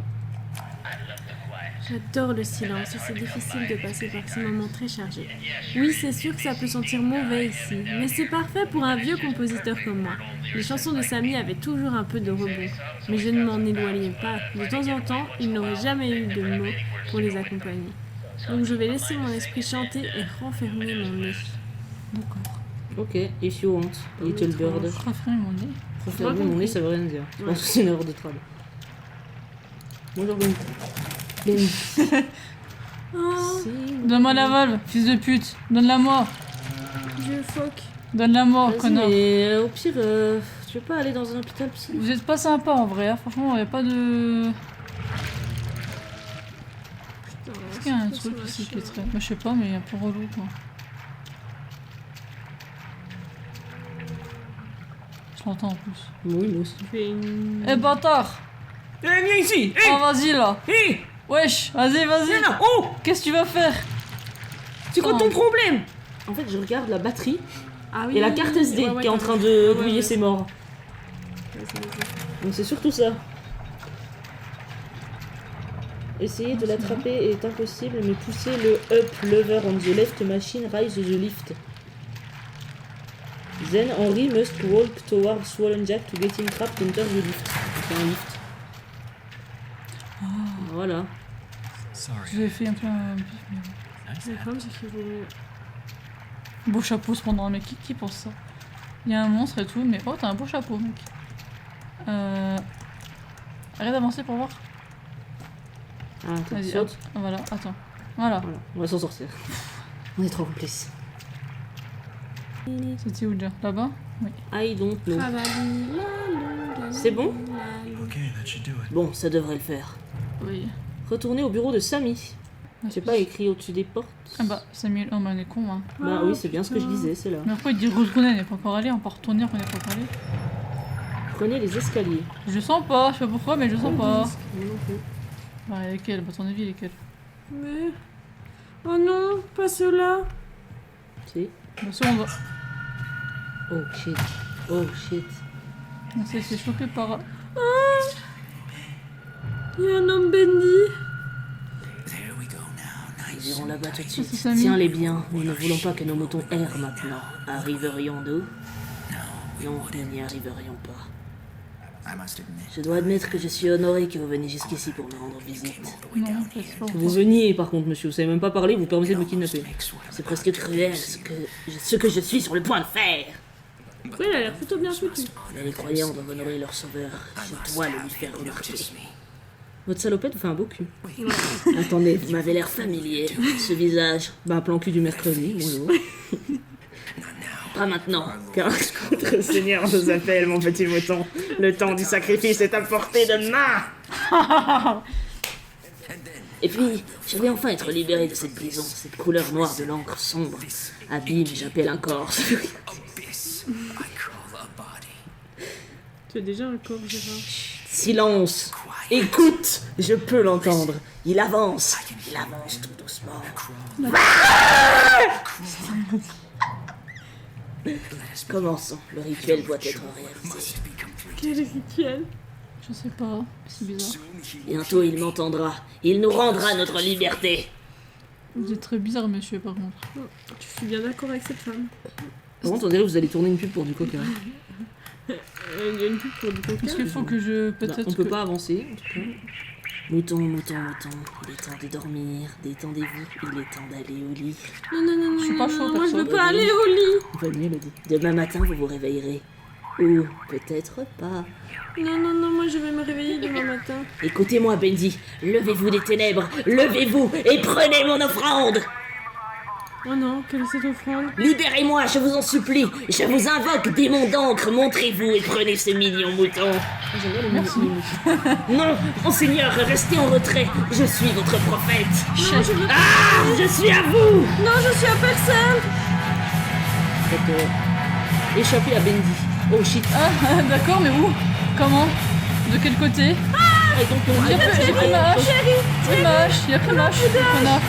Speaker 2: J'adore le silence et c'est difficile de passer par ces moments très chargés. Oui, c'est sûr que ça peut sentir mauvais ici, mais c'est parfait pour un vieux compositeur comme moi. Les chansons de Samy avaient toujours un peu de rebond, mais je ne m'en éloignais pas. De temps en temps, il n'aurait jamais eu de mots pour les accompagner. Donc je vais laisser mon esprit chanter et renfermer mon nez.
Speaker 3: D'accord.
Speaker 1: Ok, if you want, little bird.
Speaker 3: Préféré mon nez.
Speaker 1: Préférez mon nez, ça veut rien dire. Je pense que c'est une erreur de trad. Bonjour, Ben.
Speaker 2: Oh,
Speaker 3: Donne-moi la valve, fils de pute. Donne-la-moi.
Speaker 2: vieux phoque.
Speaker 3: Donne-la-moi,
Speaker 1: Vas-y,
Speaker 3: connard.
Speaker 1: mais au pire, tu veux pas aller dans un hôpital psy?
Speaker 3: Vous êtes pas sympa en vrai, hein. Franchement, y a pas de.
Speaker 2: Putain,
Speaker 3: Est-ce qu'il y a un
Speaker 2: c'est
Speaker 3: truc
Speaker 2: quoi
Speaker 3: ici
Speaker 2: ce
Speaker 3: qui est
Speaker 2: machin
Speaker 3: très. Bah, je sais pas, mais un peu relou quoi. Je l'entends en plus.
Speaker 1: Oui, moi aussi.
Speaker 2: Je fais une...
Speaker 3: Eh bâtard!
Speaker 1: Eh, viens ici!
Speaker 3: Oh, vas-y là!
Speaker 1: Hé!
Speaker 3: Wesh! Vas-y, vas-y!
Speaker 1: Viens là! Oh!
Speaker 3: Qu'est-ce que tu vas faire?
Speaker 1: C'est quoi
Speaker 3: Oh.
Speaker 1: ton problème? En fait, je regarde la batterie
Speaker 2: Ah oui,
Speaker 1: et la
Speaker 2: oui,
Speaker 1: carte
Speaker 2: oui,
Speaker 1: SD
Speaker 2: ouais, ouais,
Speaker 1: qui est en
Speaker 2: t'as
Speaker 1: train
Speaker 2: vu.
Speaker 1: de
Speaker 2: Ouais,
Speaker 1: grouiller
Speaker 2: ouais.
Speaker 1: ses morts.
Speaker 2: Vas-y.
Speaker 1: Donc c'est surtout ça. Essayer de l'attraper est impossible, mais pousser le up lever on the left machine rise the lift. Then Henry must walk towards Swollen Jack to get him trapped under the lift. C'est un lift. Voilà.
Speaker 4: Sorry.
Speaker 3: J'ai fait un peu un.
Speaker 4: Nice
Speaker 2: Le
Speaker 4: hat.
Speaker 2: problème, c'est qu'il faut...
Speaker 3: Beau chapeau cependant, mec. Qui pense ça? Il y a un monstre et tout, mais oh, t'as un beau chapeau, mec. Arrête d'avancer pour voir.
Speaker 1: Ah, attends,
Speaker 3: Vas-y,
Speaker 1: saute.
Speaker 3: hop. Voilà, attends. Voilà.
Speaker 1: Voilà, on va s'en sortir. On est trop complices.
Speaker 3: C'était où déjà? Là-bas? Oui.
Speaker 1: I don't know.
Speaker 2: Travailler.
Speaker 1: C'est bon?
Speaker 4: Okay, that should do it.
Speaker 1: Bon, ça devrait le faire.
Speaker 3: Oui.
Speaker 1: Retourner au bureau de Samy. C'est pas écrit au-dessus des portes?
Speaker 3: Ah bah, Samuel, oh bah on est con, hein.
Speaker 1: Bah oui, c'est bien ce que je disais, c'est là.
Speaker 3: Mais pourquoi il dit retourner, on n'est pas encore allé, on peut retourner, on n'est pas encore allé.
Speaker 1: Prenez les escaliers.
Speaker 3: Je le sens pas, je sais pas pourquoi, mais je le sens pas.
Speaker 1: Moi non plus.
Speaker 3: Ouais, lesquels? Bah, ton avis, lesquels?
Speaker 2: Mais... Oh non, pas ceux-là.
Speaker 1: Si.
Speaker 3: Bien sûr, on va.
Speaker 1: Oh shit. Oh shit.
Speaker 3: On s'est fait choper par.
Speaker 2: Il y a un homme Bendy.
Speaker 4: There we go now.
Speaker 1: Nous irons là-bas tout de suite.
Speaker 3: c'est Samy.
Speaker 1: Tiens-les bien. Nous ne voulons pas que nos moutons errent maintenant. Arriverions-nous? Non, nous n'y arriverions pas.
Speaker 4: I must admit.
Speaker 1: Je dois admettre que je suis honoré que vous veniez jusqu'ici pour me rendre visite.
Speaker 3: Non, peut-être pas.
Speaker 1: Que vous veniez, par contre, monsieur. Vous savez même pas parler, vous permettez de me kidnapper.
Speaker 4: Make sort of
Speaker 1: C'est presque cruel ce que je suis sur le point de faire.
Speaker 2: Ouais, il a l'air plutôt bien foutu.
Speaker 1: Mais les croyants doivent honorer leur sauveur. Je dois le lui faire remarquer.
Speaker 4: just me.
Speaker 1: Votre salopette vous fait un beau cul. Attendez, vous m'avez l'air familier. Ce visage. Bah, plan cul du mercredi, bonjour. Pas maintenant, car notre Seigneur nous appelle, mon petit mouton. Le temps du sacrifice est à portée de main. Et puis, je vais enfin être libéré de cette prison, cette couleur noire de l'encre sombre. Abîme, j'appelle un corps.
Speaker 4: Abyss. I crawl a body.
Speaker 2: Tu as déjà un corps, Gérard.
Speaker 1: Silence. Écoute, je peux l'entendre. Il avance tout doucement. Commençons, le rituel doit être réalisé.
Speaker 2: Quel rituel?
Speaker 3: Je sais pas, c'est bizarre.
Speaker 1: Bientôt il m'entendra. Il nous rendra notre liberté.
Speaker 3: Vous êtes très bizarre, monsieur, par contre.
Speaker 2: Je suis bien d'accord avec cette femme.
Speaker 1: Par contre, on dirait que vous allez tourner une pub pour du coca.
Speaker 2: Il y a une pub pour du coca.
Speaker 3: Est-ce qu'il faut que je... Peut-être
Speaker 1: On peut
Speaker 3: que...
Speaker 1: pas avancer, en tout cas. Mouton, mouton, mouton, il est temps de dormir, détendez-vous, il est temps d'aller au lit.
Speaker 2: Non,
Speaker 3: Je suis pas chaud,
Speaker 2: moi je veux
Speaker 3: perso.
Speaker 2: pas aller au lit.
Speaker 1: Bonne nuit, Elodie. Demain matin, vous vous réveillerez. Ou peut-être pas.
Speaker 2: Non, moi je vais me réveiller demain matin.
Speaker 1: Écoutez-moi, Bendy, levez-vous des ténèbres, levez-vous et prenez mon offrande.
Speaker 2: Oh non, quelle est cette offrande?
Speaker 1: Libérez-moi, je vous en supplie. Je vous invoque, démon d'encre, montrez-vous et prenez ce mignon mouton.
Speaker 3: Merci.
Speaker 1: Non, monseigneur, restez en retrait. Je suis votre prophète.
Speaker 2: Non, je veux pas.
Speaker 1: Ah, je suis à vous.
Speaker 2: Non, je suis à personne.
Speaker 1: Faites échapper à Bendy. Oh shit.
Speaker 3: Ah, d'accord, mais où? Comment? De quel côté?
Speaker 1: Ah, et donc on
Speaker 3: J'ai pris ma hache. J'ai pris ma hache. Il a pris ma hache, ce connard.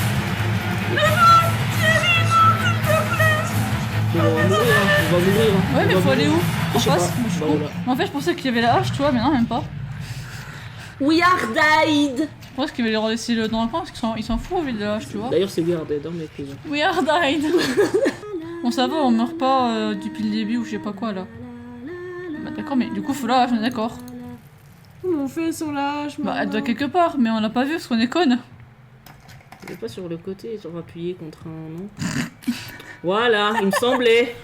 Speaker 1: On va mourir, on va mourir.
Speaker 3: Ouais, mais faut aller où? En
Speaker 1: Je sais
Speaker 3: face?
Speaker 1: pas.
Speaker 3: Moi, je suis
Speaker 1: Bah,
Speaker 3: con.
Speaker 1: voilà.
Speaker 3: En fait, je pensais qu'il y avait la hache, tu vois, mais non, même pas.
Speaker 1: We are died.
Speaker 3: Je pense qu'il va les laisser dans le coin parce qu'ils s'en foutent, lui, de la hache, tu vois.
Speaker 1: D'ailleurs, c'est We are dead, hein, mais prison.
Speaker 3: We are died. Bon, ça va, on meurt pas depuis le début ou je sais pas quoi, là. Bah d'accord, mais du coup, faut la hache, on est d'accord.
Speaker 2: Comment on fait sur la hache?
Speaker 3: Bah, elle doit quelque part, mais on l'a pas vu parce qu'on est conne.
Speaker 1: Elle est pas sur le côté, genre appuyé contre un non. Voilà, il me semblait.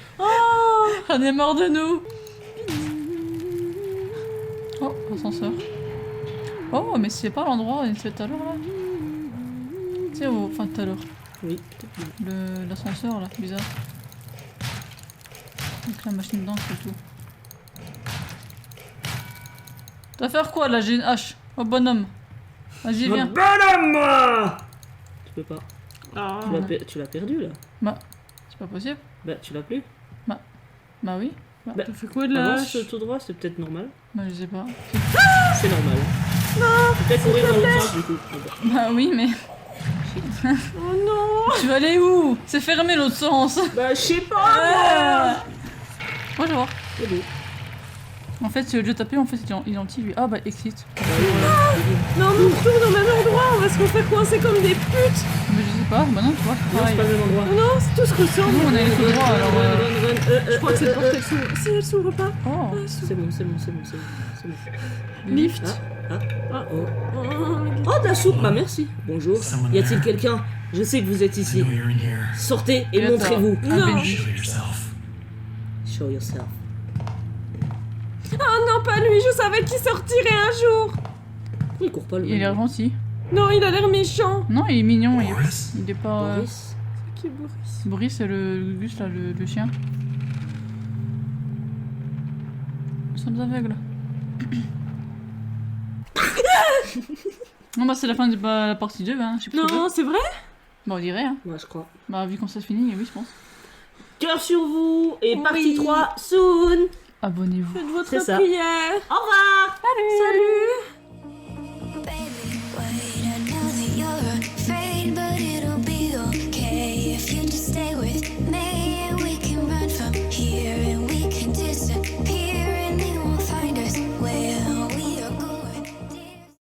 Speaker 3: On est mort de nous. Oh, ascenseur. Oh, mais c'est pas l'endroit où on était tout à l'heure, là. Tu sais, enfin, tout à l'heure.
Speaker 1: Oui.
Speaker 3: L'ascenseur, là, bizarre. Donc la machine d'encre et tout. Tu vas faire quoi, là? J'ai une hache. Oh, bonhomme. Vas-y, viens.
Speaker 1: Bonhomme, moi. Tu peux pas.
Speaker 2: Ah.
Speaker 1: Tu l'as perdu, là.
Speaker 3: Bah, c'est pas possible.
Speaker 1: Bah, tu l'as plus.
Speaker 3: Bah oui.
Speaker 2: T'as fait quoi de la
Speaker 1: Avance
Speaker 2: hache?
Speaker 1: tout droit, c'est peut-être normal.
Speaker 3: Bah, je sais pas.
Speaker 1: C'est normal. Non. Peut-être courir dans l'autre sens, du coup. Ah bah.
Speaker 3: Bah oui, mais
Speaker 2: Oh non.
Speaker 3: tu vas aller où? C'est fermé l'autre sens.
Speaker 1: Bah, je sais pas.
Speaker 3: Moi, je vais voir.
Speaker 1: C'est beau.
Speaker 3: En fait, si le jeu tapé, en fait, il est anti lui. Ah bah, exit.
Speaker 2: Non, mais on retourne au même endroit. On va se refaire coincer comme des putes.
Speaker 3: Mais je sais pas. Bah non, tu vois, c'est
Speaker 1: Non, c'est
Speaker 3: pareil.
Speaker 1: pas le même endroit.
Speaker 2: Oh non, c'est tout ce que ressemble.
Speaker 3: Nous, on a les tout droit, alors.
Speaker 2: Je crois que cette porte elle s'ouvre. Si elle s'ouvre pas.
Speaker 3: Oh.
Speaker 2: Ah, elle s'ouvre.
Speaker 1: C'est bon, c'est bon, c'est bon, c'est bon. C'est bon.
Speaker 2: Lift.
Speaker 1: Ah, oh.
Speaker 2: Oh,
Speaker 1: Oh, de la soupe, bah merci. Bonjour. Y a-t-il quelqu'un? Je sais que vous êtes
Speaker 4: I
Speaker 1: ici.
Speaker 4: know you're in here.
Speaker 1: Sortez et
Speaker 3: Attends.
Speaker 1: montrez-vous.
Speaker 3: Ah,
Speaker 2: Non.
Speaker 3: Benji.
Speaker 4: Show yourself.
Speaker 1: Show yourself.
Speaker 2: Oh non, pas lui. Je savais qu'il sortirait un jour.
Speaker 1: Pourquoi il court pas, le
Speaker 3: Il a l'air gentil.
Speaker 2: Non, il a l'air méchant.
Speaker 3: Non, il est mignon.
Speaker 4: Boris?
Speaker 3: Il est pas.
Speaker 1: Boris.
Speaker 2: Qui est Boris?
Speaker 3: Boris, c'est le Gus, là, le chien. Nous sommes aveugles. Non, bah, c'est la fin de la partie 2, hein. Je sais pas trop.
Speaker 2: Non, c'est vrai?
Speaker 3: Bah, on dirait, hein.
Speaker 1: Moi, je crois.
Speaker 3: Bah, vu qu'on s'est fini, oui, je pense.
Speaker 1: Cœur sur vous et partie
Speaker 2: Oui.
Speaker 1: 3 soon.
Speaker 3: Abonnez-vous.
Speaker 2: Faites votre
Speaker 1: C'est ça.
Speaker 2: prière.
Speaker 1: Au revoir.
Speaker 2: Salut.